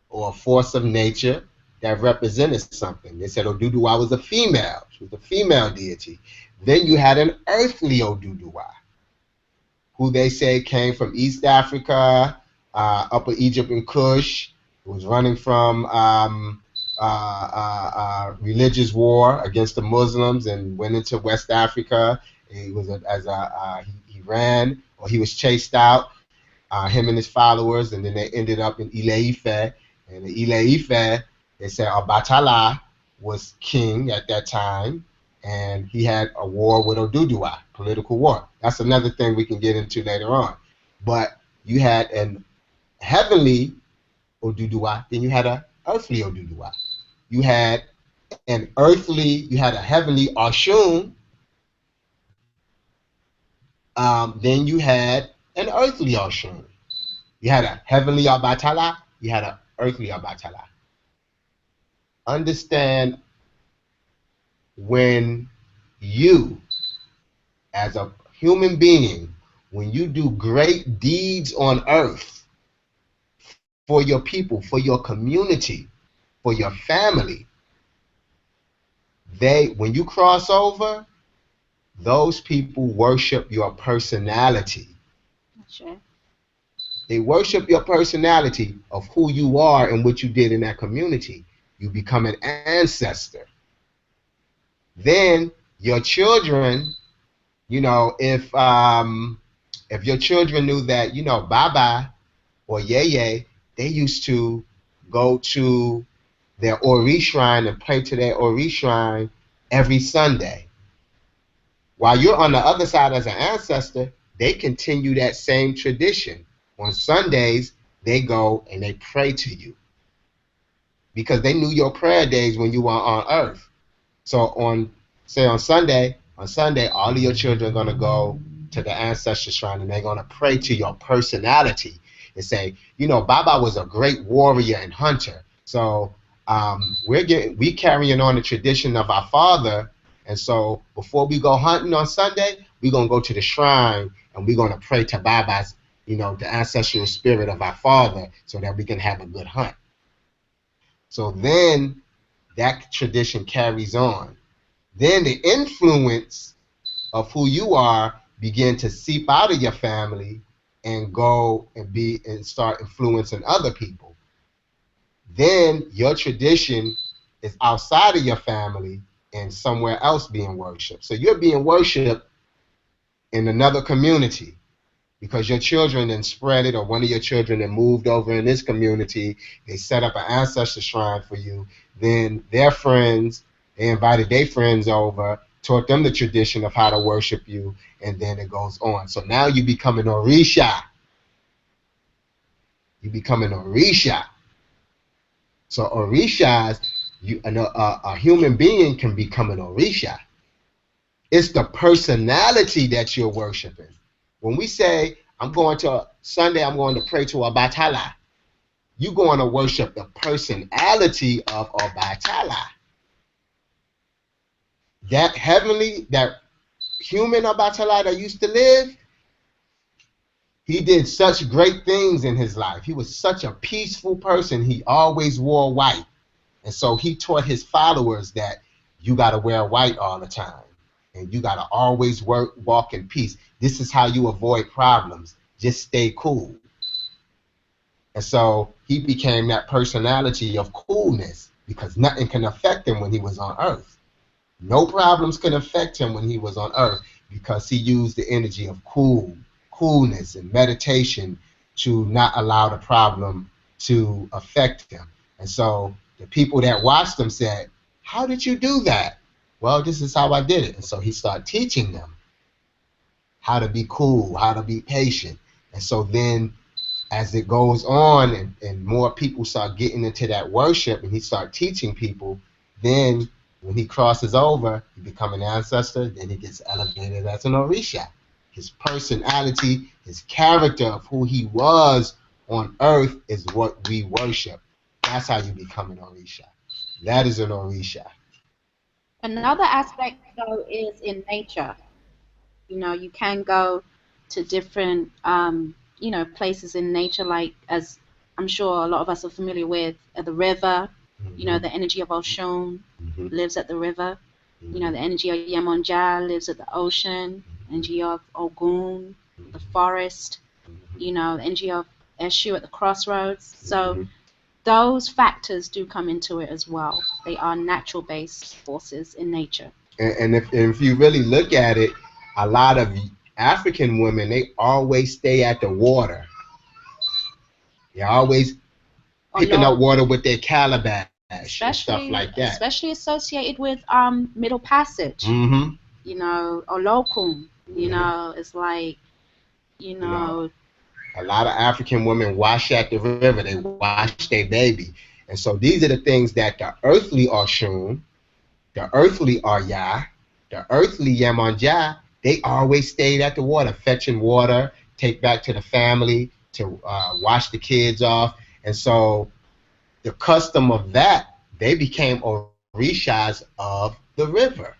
or a force of nature that represented something. They said Oduduwa was a female. She was a female deity. Then you had an earthly Oduduwa, who they say came from East Africa, Upper Egypt and Kush, who was running from religious war against the Muslims and went into West Africa. He was he ran, or he was chased out, him and his followers, and then they ended up in Is Ifa. And the Is Ifa, they said Obatala was king at that time, and he had a war with Oduduwa, political war. That's another thing we can get into later on. But you had an heavenly Oduduwa, then you had an earthly Oduduwa. You had you had a heavenly Oshun, then you had an earthly Oshun. You had a heavenly Obatala, you had an earthly Obatala. Understand, when you, as a human being, when you do great deeds on earth for your people, for your community, for your family, when you cross over, those people worship your personality. Sure. They worship your personality of who you are and what you did in that community. You become an ancestor. Then your children, you know, if your children knew that, you know, Baba or Yeye, they used to go to their Ori shrine and pray to their Ori shrine every Sunday. While you're on the other side as an ancestor, they continue that same tradition. On Sundays, they go and they pray to you because they knew your prayer days when you were on earth. So on Sunday, all of your children are going to go to the ancestor shrine and they're going to pray to your personality and say, you know, Baba was a great warrior and hunter. So we carrying on the tradition of our father. And so before we go hunting on Sunday, we're going to go to the shrine and we're going to pray to Baba's, you know, the ancestral spirit of our father so that we can have a good hunt. So then that tradition carries on. Then the influence of who you are begin to seep out of your family and go and start influencing other people. Then your tradition is outside of your family and somewhere else being worshipped. So you're being worshipped in another community because your children then spread it, or one of your children then moved over in this community. They set up an ancestor shrine for you. Then their friends, they invited their friends over, taught them the tradition of how to worship you, and then it goes on. So now you become an Orisha. You become an Orisha. So Orishas, a human being can become an Orisha. It's the personality that you're worshiping. When we say, Sunday, I'm going to pray to Obatala, you're going to worship the personality of Obatala. That human Obatala that used to live, he did such great things in his life. He was such a peaceful person. He always wore white. And so he taught his followers that you got to wear white all the time. And you got to always walk in peace. This is how you avoid problems. Just stay cool. And so he became that personality of coolness because nothing can affect him when he was on earth. No problems can affect him when he was on earth because he used the energy of coolness and meditation to not allow the problem to affect him. And so the people that watched him said, how did you do that? Well, this is how I did it. And so he started teaching them how to be cool, how to be patient. And so then as it goes on and more people start getting into that worship and he started teaching people, then when he crosses over, he becomes an ancestor, then he gets elevated as an Orisha. His personality, his character of who he was on earth is what we worship. That's how you become an Orisha. That is an Orisha. Another aspect, though, is in nature. You know, you can go to different, you know, places in nature, like, as I'm sure a lot of us are familiar with, the river. You know, the energy of Oshun lives at the river. You know, the energy of Yemonja lives at the ocean. Energy of Ogun, the forest. You know, the energy of Eshu at the crossroads. So those factors do come into it as well. They are natural-based forces in nature. And if you really look at it, a lot of African women, they always stay at the water. They're always picking up water with their calabash and stuff like that. Especially associated with Middle Passage. You know, Olokun. You know, it's like, you know, a lot of African women wash at the river. They wash their baby. And so these are the things that the earthly Oshun, the earthly Oya, the earthly Yemonja, they always stayed at the water, fetching water, take back to the family, to wash the kids off. And so the custom of that, they became Orishas of the river.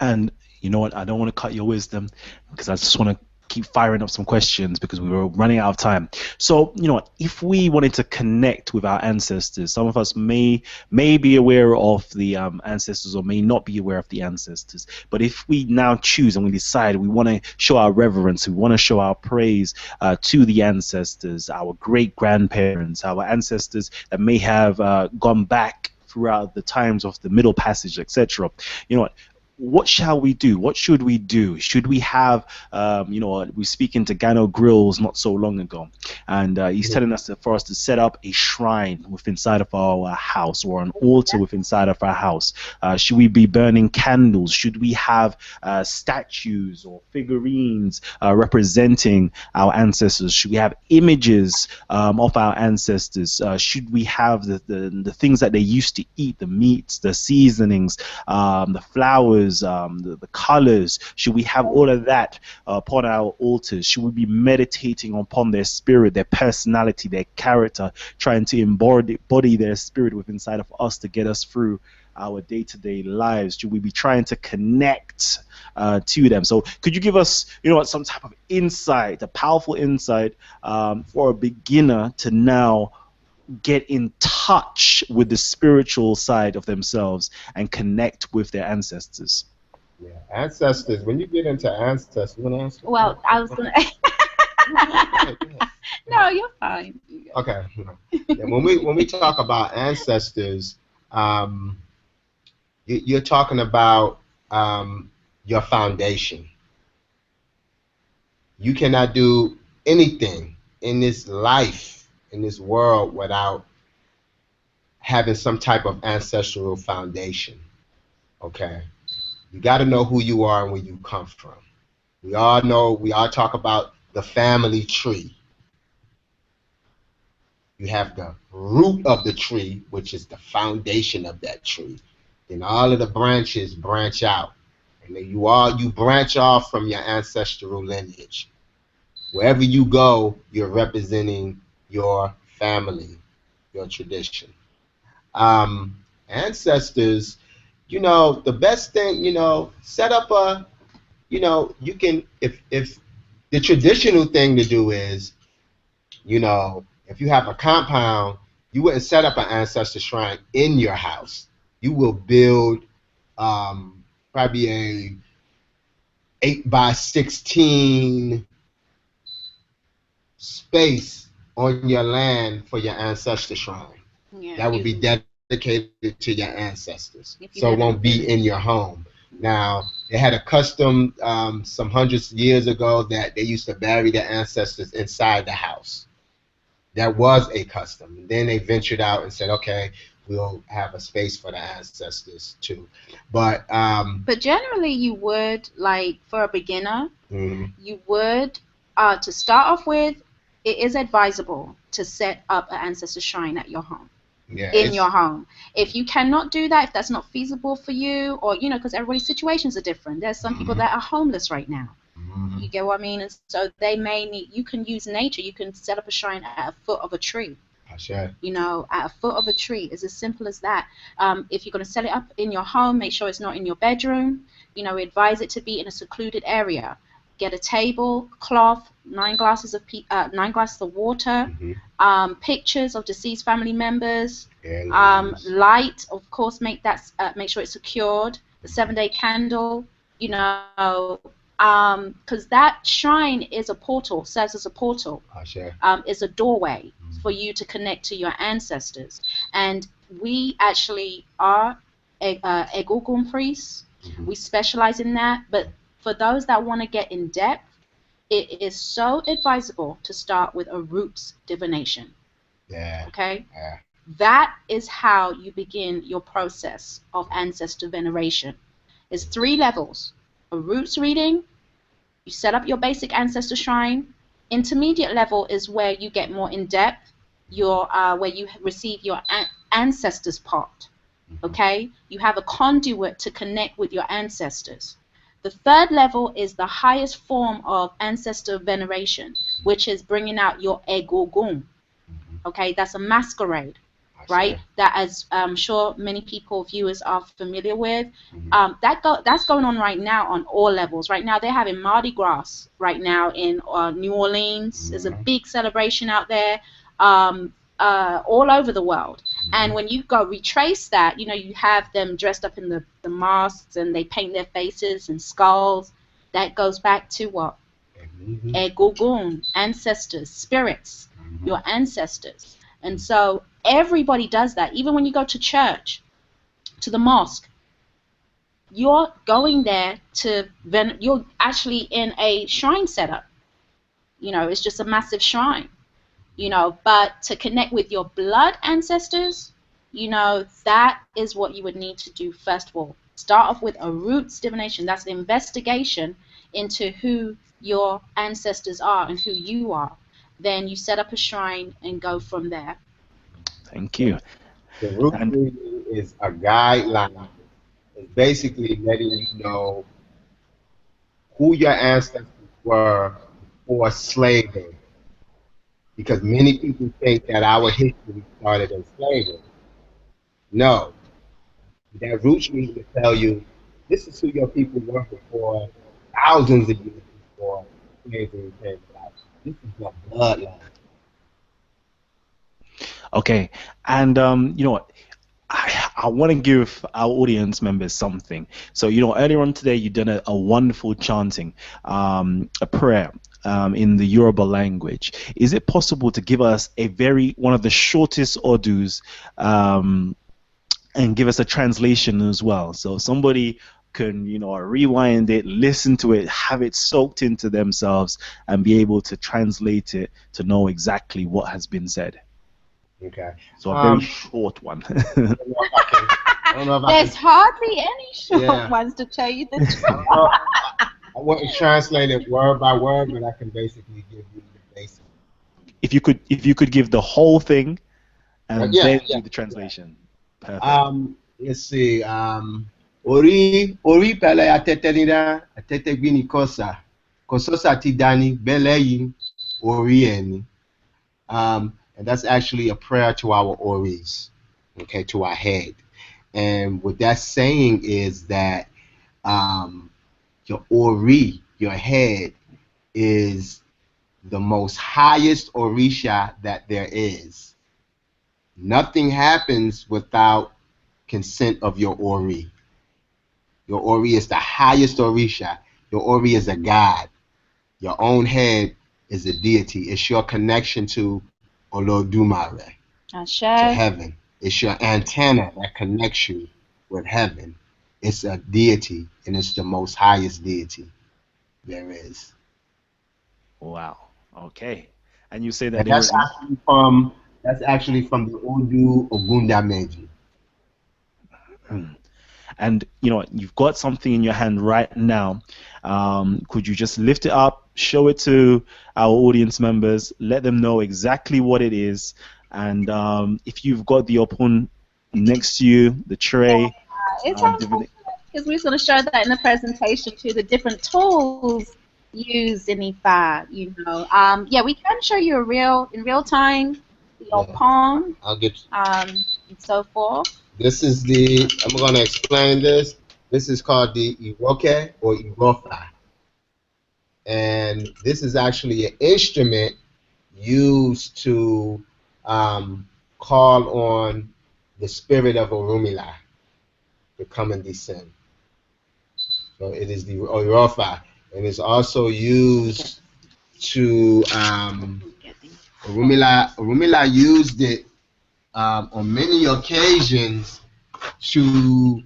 And you know what? I don't want to cut your wisdom because I just want to keep firing up some questions because we were running out of time. So, you know what? If we wanted to connect with our ancestors, some of us may be aware of the ancestors or may not be aware of the ancestors. But if we now choose and we decide we want to show our reverence, we want to show our praise to the ancestors, our great-grandparents, our ancestors that may have gone back throughout the times of the Middle Passage, etc. You know what? what shall we do? What should we do? Should we have, we were speaking to Gano Grills not so long ago, and he's telling us that for us to set up a shrine within inside of our house, or an altar within inside of our house. Should we be burning candles? Should we have statues or figurines representing our ancestors? Should we have images of our ancestors? Should we have the things that they used to eat, the meats, the seasonings, the flowers, the colors? Should we have all of that upon our altars? Should we be meditating upon their spirit, their personality, their character, trying to embody their spirit within inside of us to get us through our day-to-day lives? Should we be trying to connect to them? So could you give us, some type of insight, a powerful insight for a beginner to now get in touch with the spiritual side of themselves and connect with their ancestors? Yeah, ancestors. When you get into ancestors, you want to answer? Well, I was gonna. No, you're fine. Okay. Yeah, when we talk about ancestors, you're talking about your foundation. You cannot do anything in this life, in this world, without having some type of ancestral foundation. Okay, you got to know who you are and where you come from. We all talk about the family tree. You have the root of the tree, which is the foundation of that tree. Then all of the branches branch out, and then you branch off from your ancestral lineage. Wherever you go, you're representing your family, your tradition. Ancestors, the best thing, set up a, you can, if the traditional thing to do is, if you have a compound, you wouldn't set up an ancestor shrine in your house. You will build probably a 8x16 space on your land for your ancestor shrine. Yeah, that would be dedicated to your ancestors, so it won't be in your home. Now, they had a custom some hundreds of years ago that they used to bury their ancestors inside the house. That was a custom. And then they ventured out and said, okay, we'll have a space for the ancestors too. But generally you would, like, for a beginner, you would, to start off with, it is advisable to set up an ancestor shrine at your home. Yeah, in your home. If you cannot do that, if that's not feasible for you, or because everybody's situations are different. There's some people that are homeless right now. You get what I mean? And so they may need, you can use nature. You can set up a shrine at a foot of a tree. Sure. At a foot of a tree. It's as simple as that. If you're going to set it up in your home, make sure it's not in your bedroom. Advise it to be in a secluded area. Get a table, cloth, 9 glasses of water, pictures of deceased family members, light, of course. Make sure it's secured. The 7-day candle. Because that shrine is a portal, serves as a portal. Sure. It's a doorway for you to connect to your ancestors. And we actually are Egungun priests. We specialize in that. But for those that want to get in depth, it is so advisable to start with a roots divination. Yeah. Okay? Yeah. That is how you begin your process of ancestor veneration. It's 3 levels. A roots reading, you set up your basic ancestor shrine. Intermediate level is where you get more in depth, where you receive your ancestors part. Okay, you have a conduit to connect with your ancestors. The 3rd level is the highest form of ancestor veneration, which is bringing out your Egungun. Okay, that's a masquerade. Right, that, as I'm sure many viewers are familiar with, that's going on right now on all levels. Right now they're having Mardi Gras right now in New Orleans. There's a big celebration out there, all over the world. And when you go retrace that, you have them dressed up in the masks, and they paint their faces and skulls. That goes back to what? Egungun, ancestors, spirits, your ancestors. And so everybody does that. Even when you go to church, to the mosque, you're going there to you're actually in a shrine setup. You know, it's just a massive shrine. You know, but to connect with your blood ancestors, you know, that is what you would need to do first of all. Start off with a roots divination. That's the investigation into who your ancestors are and who you are. Then you set up a shrine and go from there. Thank you. The root And reading is a guideline. It's basically letting you know who your ancestors were before slavery. Because many people think that our history started in slavery. No. That roots reading will tell you this is who your people were before thousands of years before slavery came about. This is your bloodline. okay, and you know what? I want to give our audience members something. So, you know, earlier on today, you done a wonderful chanting, a prayer in the Yoruba language. Is it possible to give us one of the shortest odus and give us a translation as well? So somebody can, you know, rewind it, listen to it, have it soaked into themselves, and be able to translate it to know exactly what has been said. Okay. So a very short one. I don't know if I There's can, hardly any short Yeah. ones, to tell you the I truth. don't know. I wouldn't translate it word by word, but I can basically give you the basic. If you could give the whole thing and Yeah, then yeah. do the translation. Perfect. Let's see. Ori pele atetelida atetegbini kosa kososa ti dani beleyi ori eni. And that's actually a prayer to our Oris, okay, to our head. And what that's saying is that your Ori, your head, is the most highest Orisha that there is. Nothing happens without consent of your Ori. Your Ori is the highest Orisha. Your Ori is a god. Your own head is a deity. It's your connection to Olodumare, Ashe. to heaven. It's your antenna that connects you with heaven. It's a deity, and it's the most highest deity there is. Wow. Okay. And you say that And there is that's actually from the Odu Ogunda Meji. and you know you've got something in your hand right now. Could you just lift it up, show it to our audience members, let them know exactly what it is, and if you've got the opun next to you, the tray. It's Divinate. because we're going to show that in the presentation too, the different tools used in Ifa. You know, yeah, we can show you in real time the opon, I'll get and so forth. This is I'm going to explain this. This is called the Iroke or Irofa. And this is actually an instrument used to call on the spirit of Orunmila to come and descend. So it is the Irofa. And it's also used to, Orunmila used it on many occasions to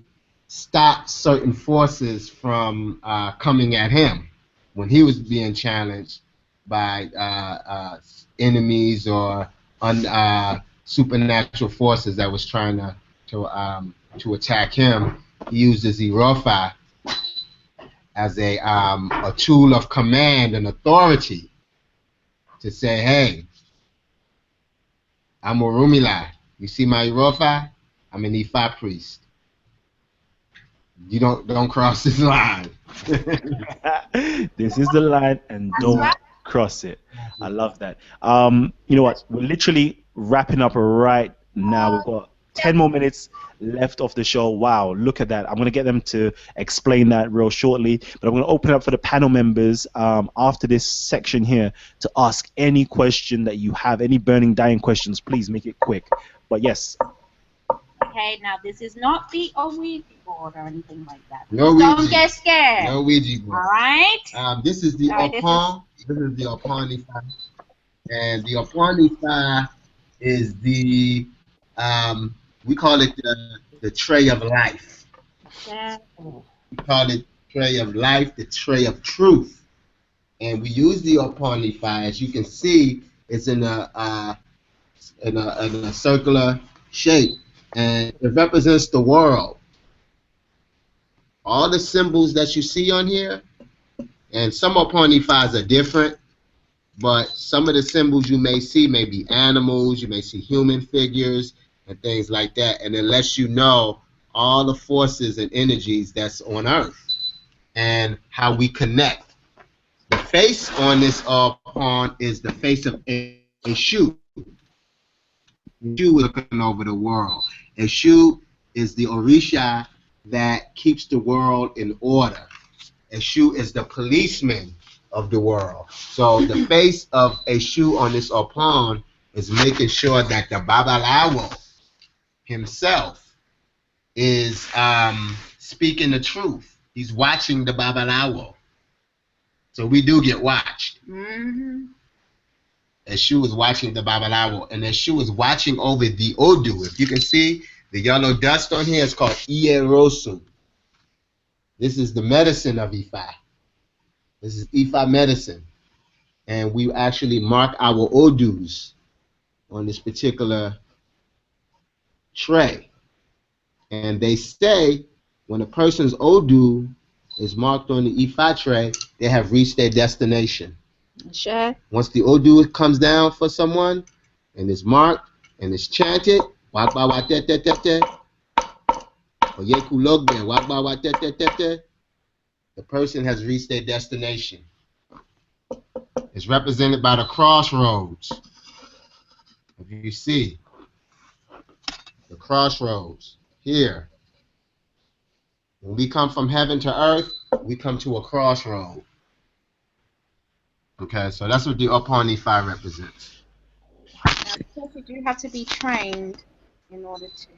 stop certain forces from coming at him when he was being challenged by enemies or supernatural forces that was trying to attack him. He used his Irofa as a tool of command and authority to say, hey, I'm Orunmila. You see my Irofa? I'm an Ifa priest. You don't cross this line. This is the line, and don't cross it. I love that. You know what? We're literally wrapping up right now. We've got 10 more minutes left of the show. Wow, look at that. I'm going to get them to explain that real shortly, but I'm going to open it up for the panel members after this section here to ask any question that you have, any burning, dying questions. Please make it quick. But yes. Okay, now this is not the Ouija board or anything like that. No Don't Ouija. get scared. No Ouija board. All right. This is the Opon. This is the Opon Ifa. And the Opon Ifa is the, we call it the tray of life. Yeah. We call it tray of life, the tray of truth. And we use the upon Ifa, as you can see, it's in a circular shape, and it represents the world. All the symbols that you see on here, and some upon Ifas are different, but some of the symbols you may see may be animals, you may see human figures, and things like that, and it lets you know all the forces and energies that's on Earth and how we connect. The face on this pawn is the face of Eshu. Eshu is looking over the world. Eshu is the Orisha that keeps the world in order. Eshu is the policeman of the world. So the face of Eshu on this pawn is making sure that the Babalawo himself is speaking the truth. He's watching the Babalawo. So we do get watched. Mm-hmm. Eshu is watching the Babalawo, and Eshu is watching over the Odu. If you can see the yellow dust on here, it's called Ierosu. This is the medicine of Ifa. This is Ifa medicine. And we actually mark our Odus on this particular tray. And they say when a person's Odu is marked on the Ifa tray, they have reached their destination. Sure. Once the Odu comes down for someone and is marked and is chanted, the person has reached their destination. It's represented by the crossroads. If you see the crossroads here, when we come from heaven to earth, we come to a crossroad. Okay, so that's what the upon Ifa represents. Now, of course, you do have to be trained in order to.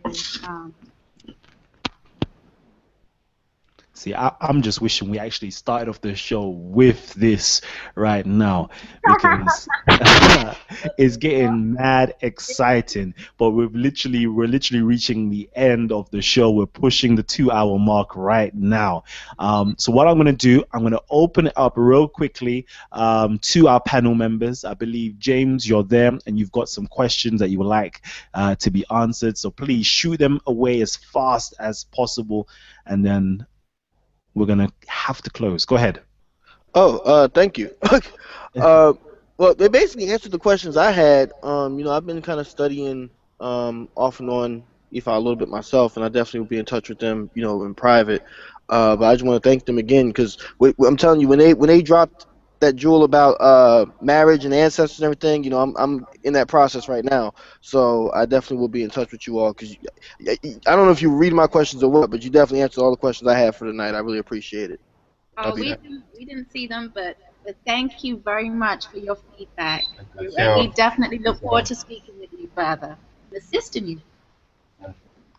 See, I'm just wishing we actually started off the show with this right now, because it's getting mad exciting. But we're literally reaching the end of the show. We're pushing the 2-hour mark right now. So what I'm going to do, I'm going to open it up real quickly to our panel members. I believe, James, you're there and you've got some questions that you would like to be answered. So please shoot them away as fast as possible, and then we're gonna have to close. Go ahead. Oh, thank you. Well, they basically answered the questions I had. I've been kind of studying off and on Ifa a little bit myself, and I definitely will be in touch with them, in private. But I just want to thank them again, because I'm telling you, when they dropped that jewel about marriage and ancestors and everything, I'm in that process right now. So I definitely will be in touch with you all, because I don't know if you read my questions or what, but you definitely answered all the questions I had for tonight. I really appreciate it. Oh, we didn't see them, but thank you very much for your feedback. And we definitely look forward to speaking with you further and assisting you.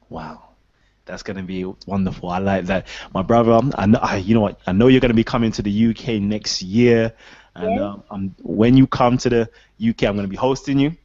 Wow, that's gonna be wonderful. I like that, my brother. I know, you know what? I know you're gonna be coming to the UK next year, and when you come to the UK, I'm gonna be hosting you.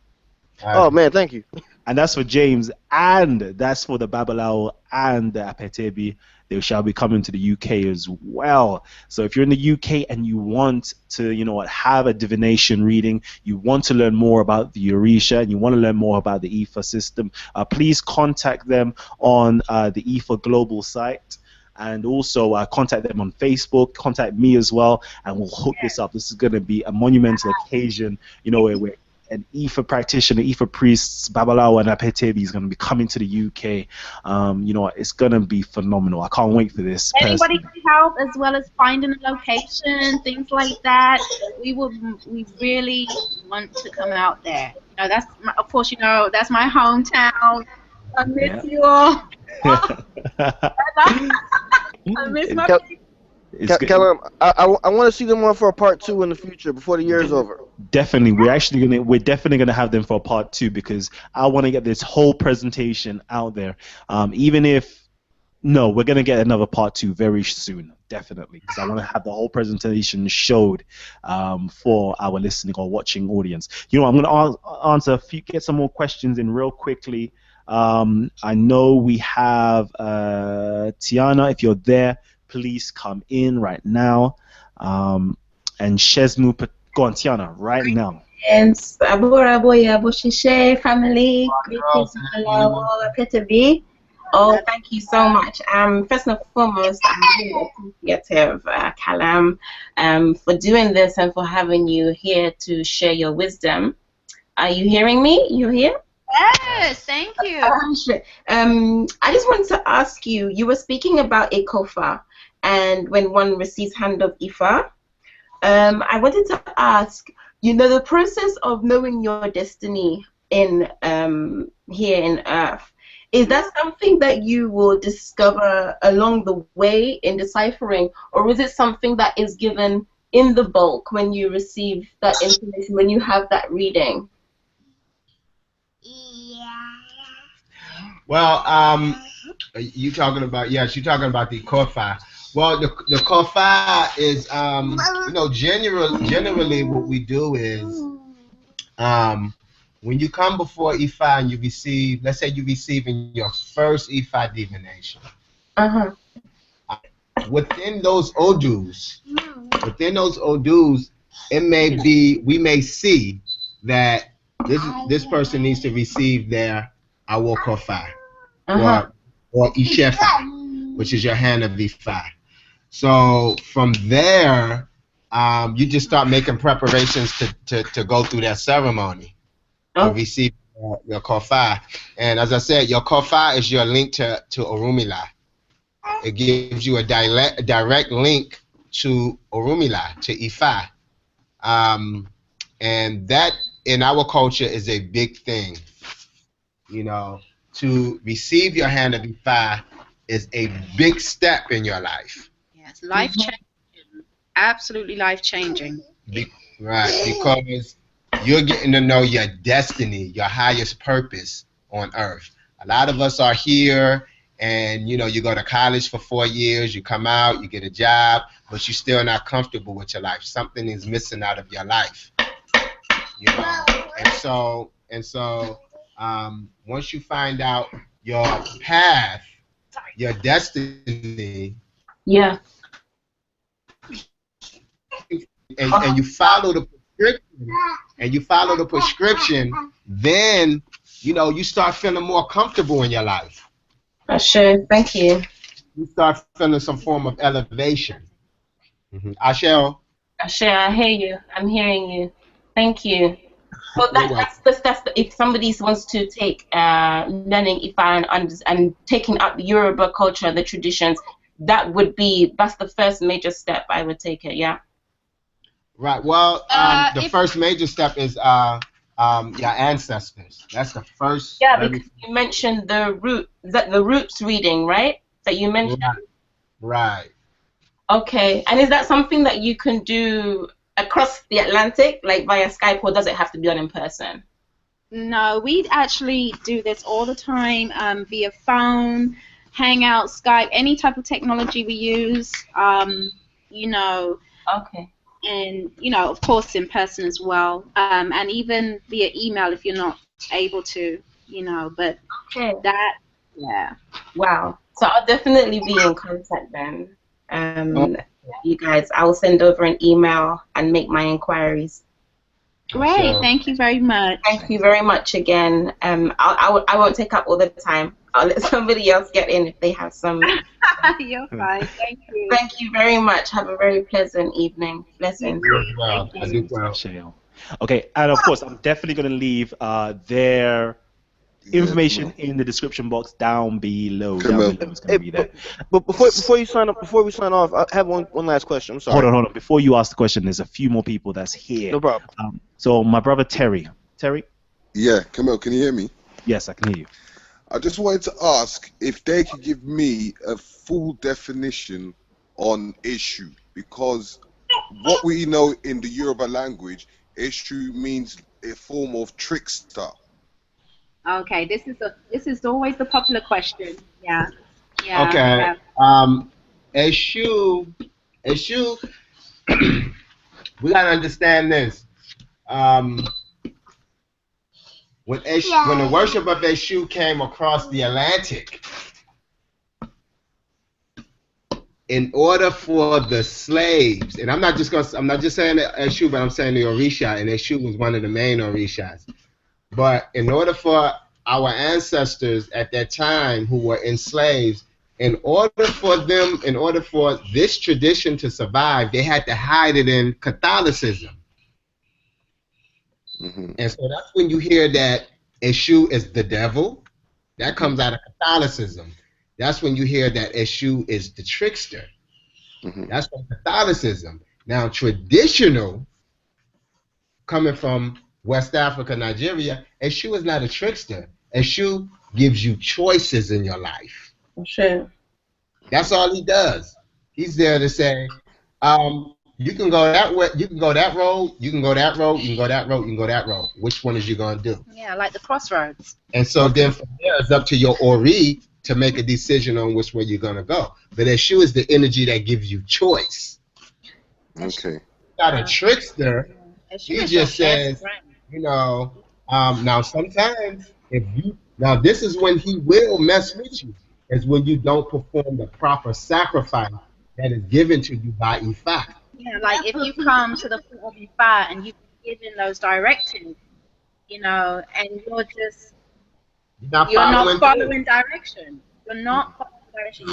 Oh man, thank you. And that's for James, and that's for the Babalawo and the Apetebi. They shall be coming to the UK as well. So if you're in the UK and you want to, have a divination reading, you want to learn more about the Orisha, and you want to learn more about the Ifa system, please contact them on the Ifa Global site. And also contact them on Facebook, contact me as well, and we'll hook this up. This is going to be a monumental occasion, where an Ifa practitioner, Ifa priests, Babalawo and Apetebi is going to be coming to the UK. It's going to be phenomenal. I can't wait for this. Anybody can help, as well as finding a location, things like that. We really want to come out there. That's of course, that's my hometown. I miss you all. I miss my people. Kalam, I want to see them on for a part 2 in the future before the year is over. Definitely, we're definitely gonna have them for a part 2, because I want to get this whole presentation out there. We're gonna get another part 2 very soon, definitely, because I want to have the whole presentation showed for our listening or watching audience. I'm gonna get some more questions in real quickly. I know we have Tiana. If you're there, please come in right now. And Shesmu Gontiana right now. Yes, Aboraboya Boshishe family, greetings Babalawo Apetebi. Oh, thank you so much. First and foremost, I'm really appreciative, Kalam, for doing this and for having you here to share your wisdom. Are you hearing me? You here? Yes, thank you. I just wanted to ask you, you were speaking about a kofa and when one receives hand of Ifa. I wanted to ask, you know, the process of knowing your destiny in here in Earth, is that something that you will discover along the way in deciphering, or is it something that is given in the bulk when you receive that information, when you have that reading? Well, you talking about, yes, you're talking about the kofa. Well, the kofa is, you know, generally what we do is, when you come before Ifa and you receive, let's say you receiving your first Ifa divination. Within those odus, it may be, we may see that this person needs to receive their awo kofa or ishefa, which is your hand of Ifa. So from there, you just start making preparations to go through that ceremony of receiving your kofa. And as I said, your kofa is your link to Orunmila. It gives you a direct link to Orunmila, to Ifa. And that in our culture is a big thing. You know, to receive your hand of Ifa is a big step in your life. Yes, life-changing. Absolutely life-changing. Right, because you're getting to know your destiny, your highest purpose on earth. A lot of us are here and, you know, you go to college for 4 years, you come out, you get a job, but you're still not comfortable with your life. Something is missing out of your life. You know, and so once you find out your path, your destiny, yeah, and you follow the prescription, then, you know, you start feeling more comfortable in your life. Sure, thank you. You start feeling some form of elevation. Ashel. Sure, I hear you. I'm hearing you. Thank you. So that's if somebody wants to take learning Ifa and taking up the Yoruba culture, the traditions, that's the first major step. I would take it. Yeah. Right. Well, the first major step is your ancestors. That's the first. Yeah, because you mentioned the roots reading, right? That you mentioned. Right. Okay. And is that something that you can do across the Atlantic, like via Skype, or does it have to be done in person? No, we actually do this all the time via phone, Hangout, Skype, any type of technology we use. You know. Okay. And, you know, of course, in person as well, and even via email if you're not able to, you know, but that, yeah. Wow. So I'll definitely be in contact then. You guys, I will send over an email and make my inquiries. Great. Thank you very much. Thank you very much again. I won't take up all the time. I'll let somebody else get in if they have some. You're fine. Thank you. Thank you very much. Have a very pleasant evening. Blessings. Okay, and of course, I'm definitely going to leave their information in the description box down below. It's going to be there. But before we sign off, I have one last question. I'm sorry. Hold on. Before you ask the question, there's a few more people that's here. No problem. So my brother Terry. Yeah, Camille, can you hear me? Yes, I can hear you. I just wanted to ask if they could give me a full definition on issue, because what we know in the Yoruba language, issue means a form of trickster. Okay, this is always the popular question. Yeah. Okay. Eshu, we gotta understand this. When the worship of Eshu came across the Atlantic, in order for the slaves, and I'm not just saying Eshu, but I'm saying the Orisha, and Eshu was one of the main Orishas. But in order for our ancestors at that time who were enslaved, in order for this tradition to survive, they had to hide it in Catholicism. And so that's when you hear that Eshu is the devil. That comes out of Catholicism. That's when you hear that Eshu is the trickster. That's from Catholicism. Now, traditional, coming from West Africa, Nigeria, Eshu is not a trickster. Eshu gives you choices in your life. Sure. That's all he does. He's there to say, you can go that way, you can go that road, you can go that road, you can go that road, you can go that road. Which one is you going to do? Yeah, like the crossroads. And so then from there, it's up to your Ori to make a decision on which way you're going to go. But Eshu is the energy that gives you choice. Okay. Not a trickster. He just says, you know, now sometimes this is when he will mess with you, is when you don't perform the proper sacrifice that is given to you by Ifa. Yeah, like if you come to the foot of Ifa and you've been given those directives, you know, and you're not following direction. You're not following direction.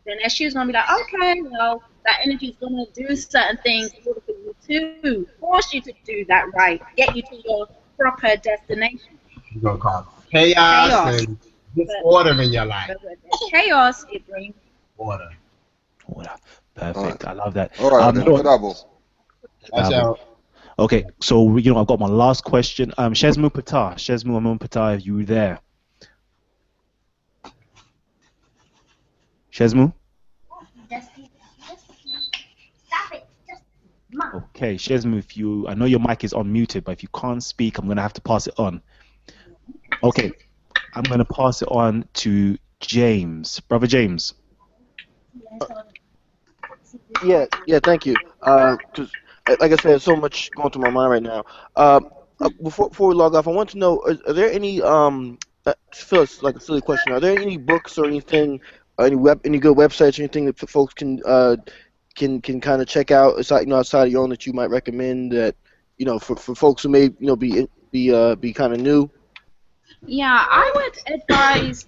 Then Eshu's gonna be like, okay, well, that energy is gonna do certain things in order for you to force you to do that right, get you to your proper destination. You're gonna cause chaos and disorder in your life. But with chaos, it brings order. Perfect. I love that. All right, Watch out. Okay, so I've got my last question. Shezmu Amun Patah, are you there? Shezmu? Okay, Shezmu, I know your mic is unmuted, but if you can't speak, I'm gonna have to pass it on. Okay, I'm gonna pass it on to James, brother James. Yeah, thank you. Because, like I said, there's so much going through my mind right now. Before we log off, I want to know: are there any feels like a silly question? Are there any books or anything, any good websites or anything that folks can kind of check out outside of your own that you might recommend that for folks who may be kind of new? Yeah, I would advise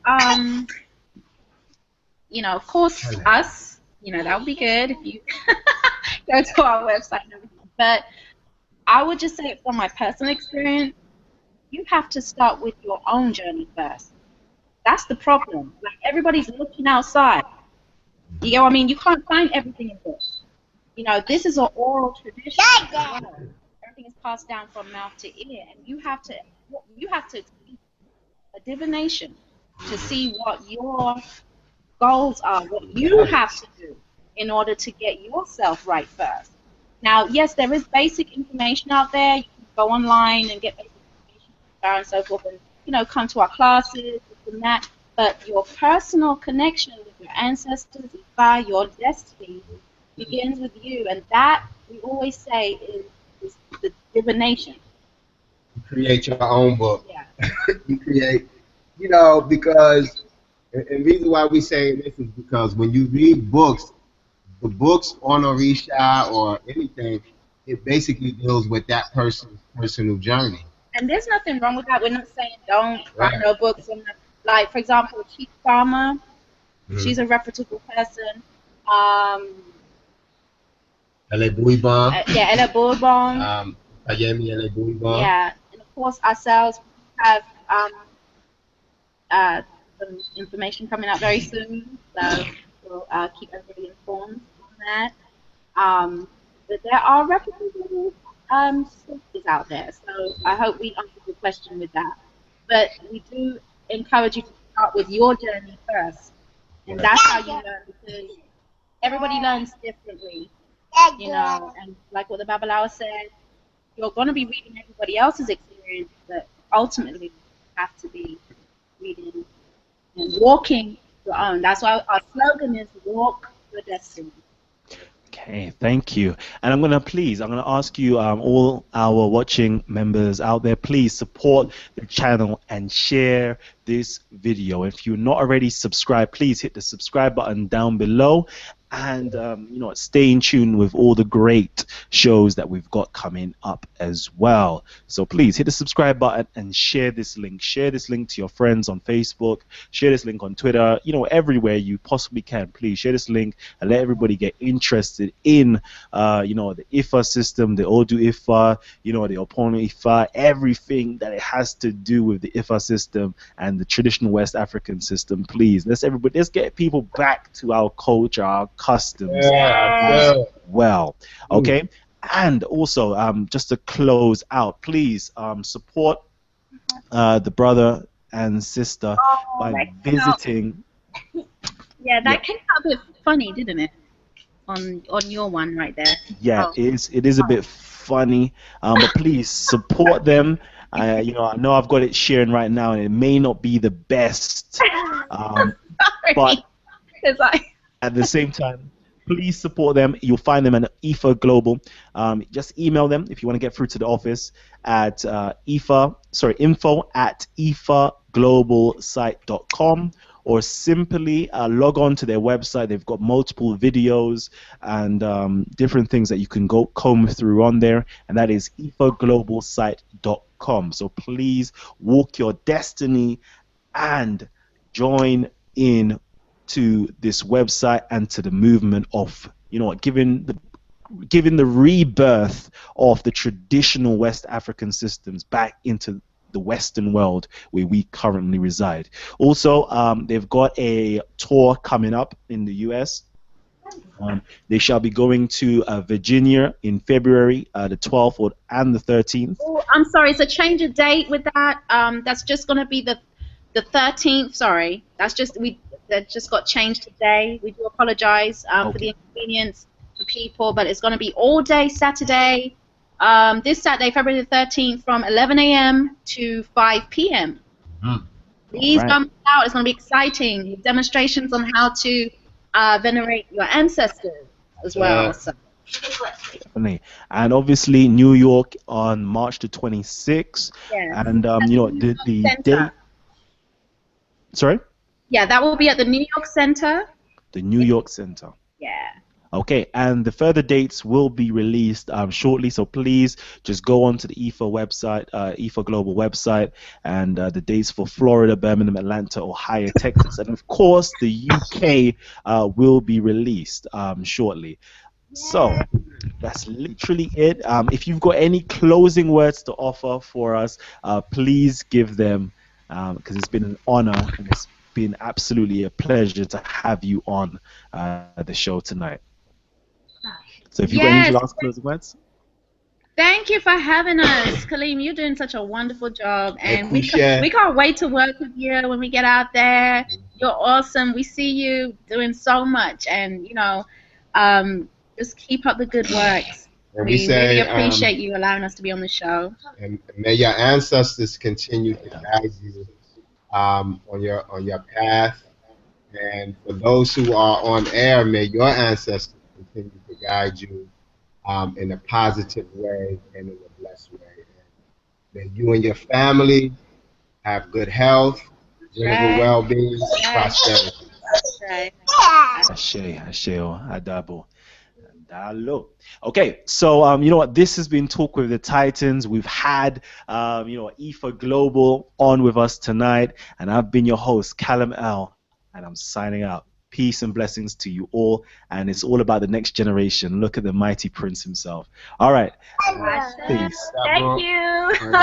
of course us. That would be good if you go to our website and everything. But I would just say from my personal experience, you have to start with your own journey first. That's the problem. Like, everybody's looking outside. You know what I mean? You can't find everything in books. This is an oral tradition. Everything is passed down from mouth to ear, and you have to a divination to see what your goals are, what you have to do in order to get yourself right first. Now, yes, there is basic information out there. You can go online and get basic information and so forth, and come to our classes and that. But your personal connection with your ancestors, Ifa, your destiny, begins with you, and that we always say is the divination. You create your own book. Yeah. You create, because. And the reason why we say this is because when you read books, the books on Orisha or anything, it basically deals with that person's personal journey. And there's nothing wrong with that. We're not saying don't write no books. Like, for example, Chief Farmer, she's a reputable person. Ele Buibon. Ele Buibon. Ayemi Ele Buibon. Yeah, and of course ourselves have some information coming out very soon, so we'll keep everybody informed on that. But there are reputable sources out there, so I hope we answered your question with that. But we do encourage you to start with your journey first, and that's how you learn, because everybody learns differently, and like what the Babalawo said, you're going to be reading everybody else's experience, but ultimately you have to be reading and walking your own. That's why our slogan is walk your destiny. Okay, thank you. And I'm gonna ask you, all our watching members out there, please support the channel and share this video. If you're not already subscribed, please hit the subscribe button down below And you know, stay in tune with all the great shows that we've got coming up as well. So please hit the subscribe button and share this link. Share this link to your friends on Facebook. Share this link on Twitter. You know, everywhere you possibly can. Please share this link and let everybody get interested in, you know, the IFA system, the Odu IFA, you know, the Opono IFA, everything that it has to do with the IFA system and the traditional West African system. Please, let's get people back to our culture, our customs as well. Okay. And also, just to close out, please support the brother and sister by visiting. Yeah, that came out a bit funny, didn't it? On your one right there. Yeah, it is a bit funny, but please support them. You know, I know I've got it sharing right now, and it may not be the best, but at the same time, please support them. You'll find them at IFA Global. Just email them if you want to get through to the office at info@ifaglobalsite.com, or simply log on to their website. They've got multiple videos and different things that you can go comb through on there, and that is ifaglobalsite.com. So please walk your destiny and join in to this website and to the movement of, you know what, giving the rebirth of the traditional West African systems back into the Western world where we currently reside. Also, they've got a tour coming up in the US. They shall be going to Virginia in February, the 12th and the 13th. Oh, I'm sorry, so change the date with that. That's just going to be the 13th. Sorry, that just got changed today. We do apologize for the inconvenience for people, but it's going to be all day Saturday. This Saturday, February the 13th, from 11 a.m. to 5 p.m. Please come out. It's going to be exciting. Demonstrations on how to venerate your ancestors as well. So. Definitely. And obviously New York on March the 26th. Yes. And you know, the date. Sorry? Yeah, that will be at the New York Center. The New York Center. Yeah. Okay, and the further dates will be released shortly, so please just go on to the IFA website, IFA Global website, and the dates for Florida, Birmingham, Atlanta, Ohio, Texas, and of course the UK will be released shortly. So that's literally it. If you've got any closing words to offer for us, please give them, because it's been an honor and it's been absolutely a pleasure to have you on the show tonight. So if you've got any last closing words? Thank you for having us, Kalim. You're doing such a wonderful job, and we can't wait to work with you when we get out there. You're awesome. We see you doing so much, and you know, just keep up the good works. And we really appreciate you allowing us to be on the show. And may your ancestors continue to guide you on your path. And for those who are on air, may your ancestors continue to guide you in a positive way and in a blessed way. And may you and your family have good health, general well-being, prosperity. Adabo. Okay, so you know what, this has been Talk with the Titans. We've had you know, IFA Global on with us tonight, and I've been your host, Kalam L, and I'm signing out. Peace and blessings to you all, and it's all about the next generation. Look at the mighty Prince himself. All right, peace. Thank you.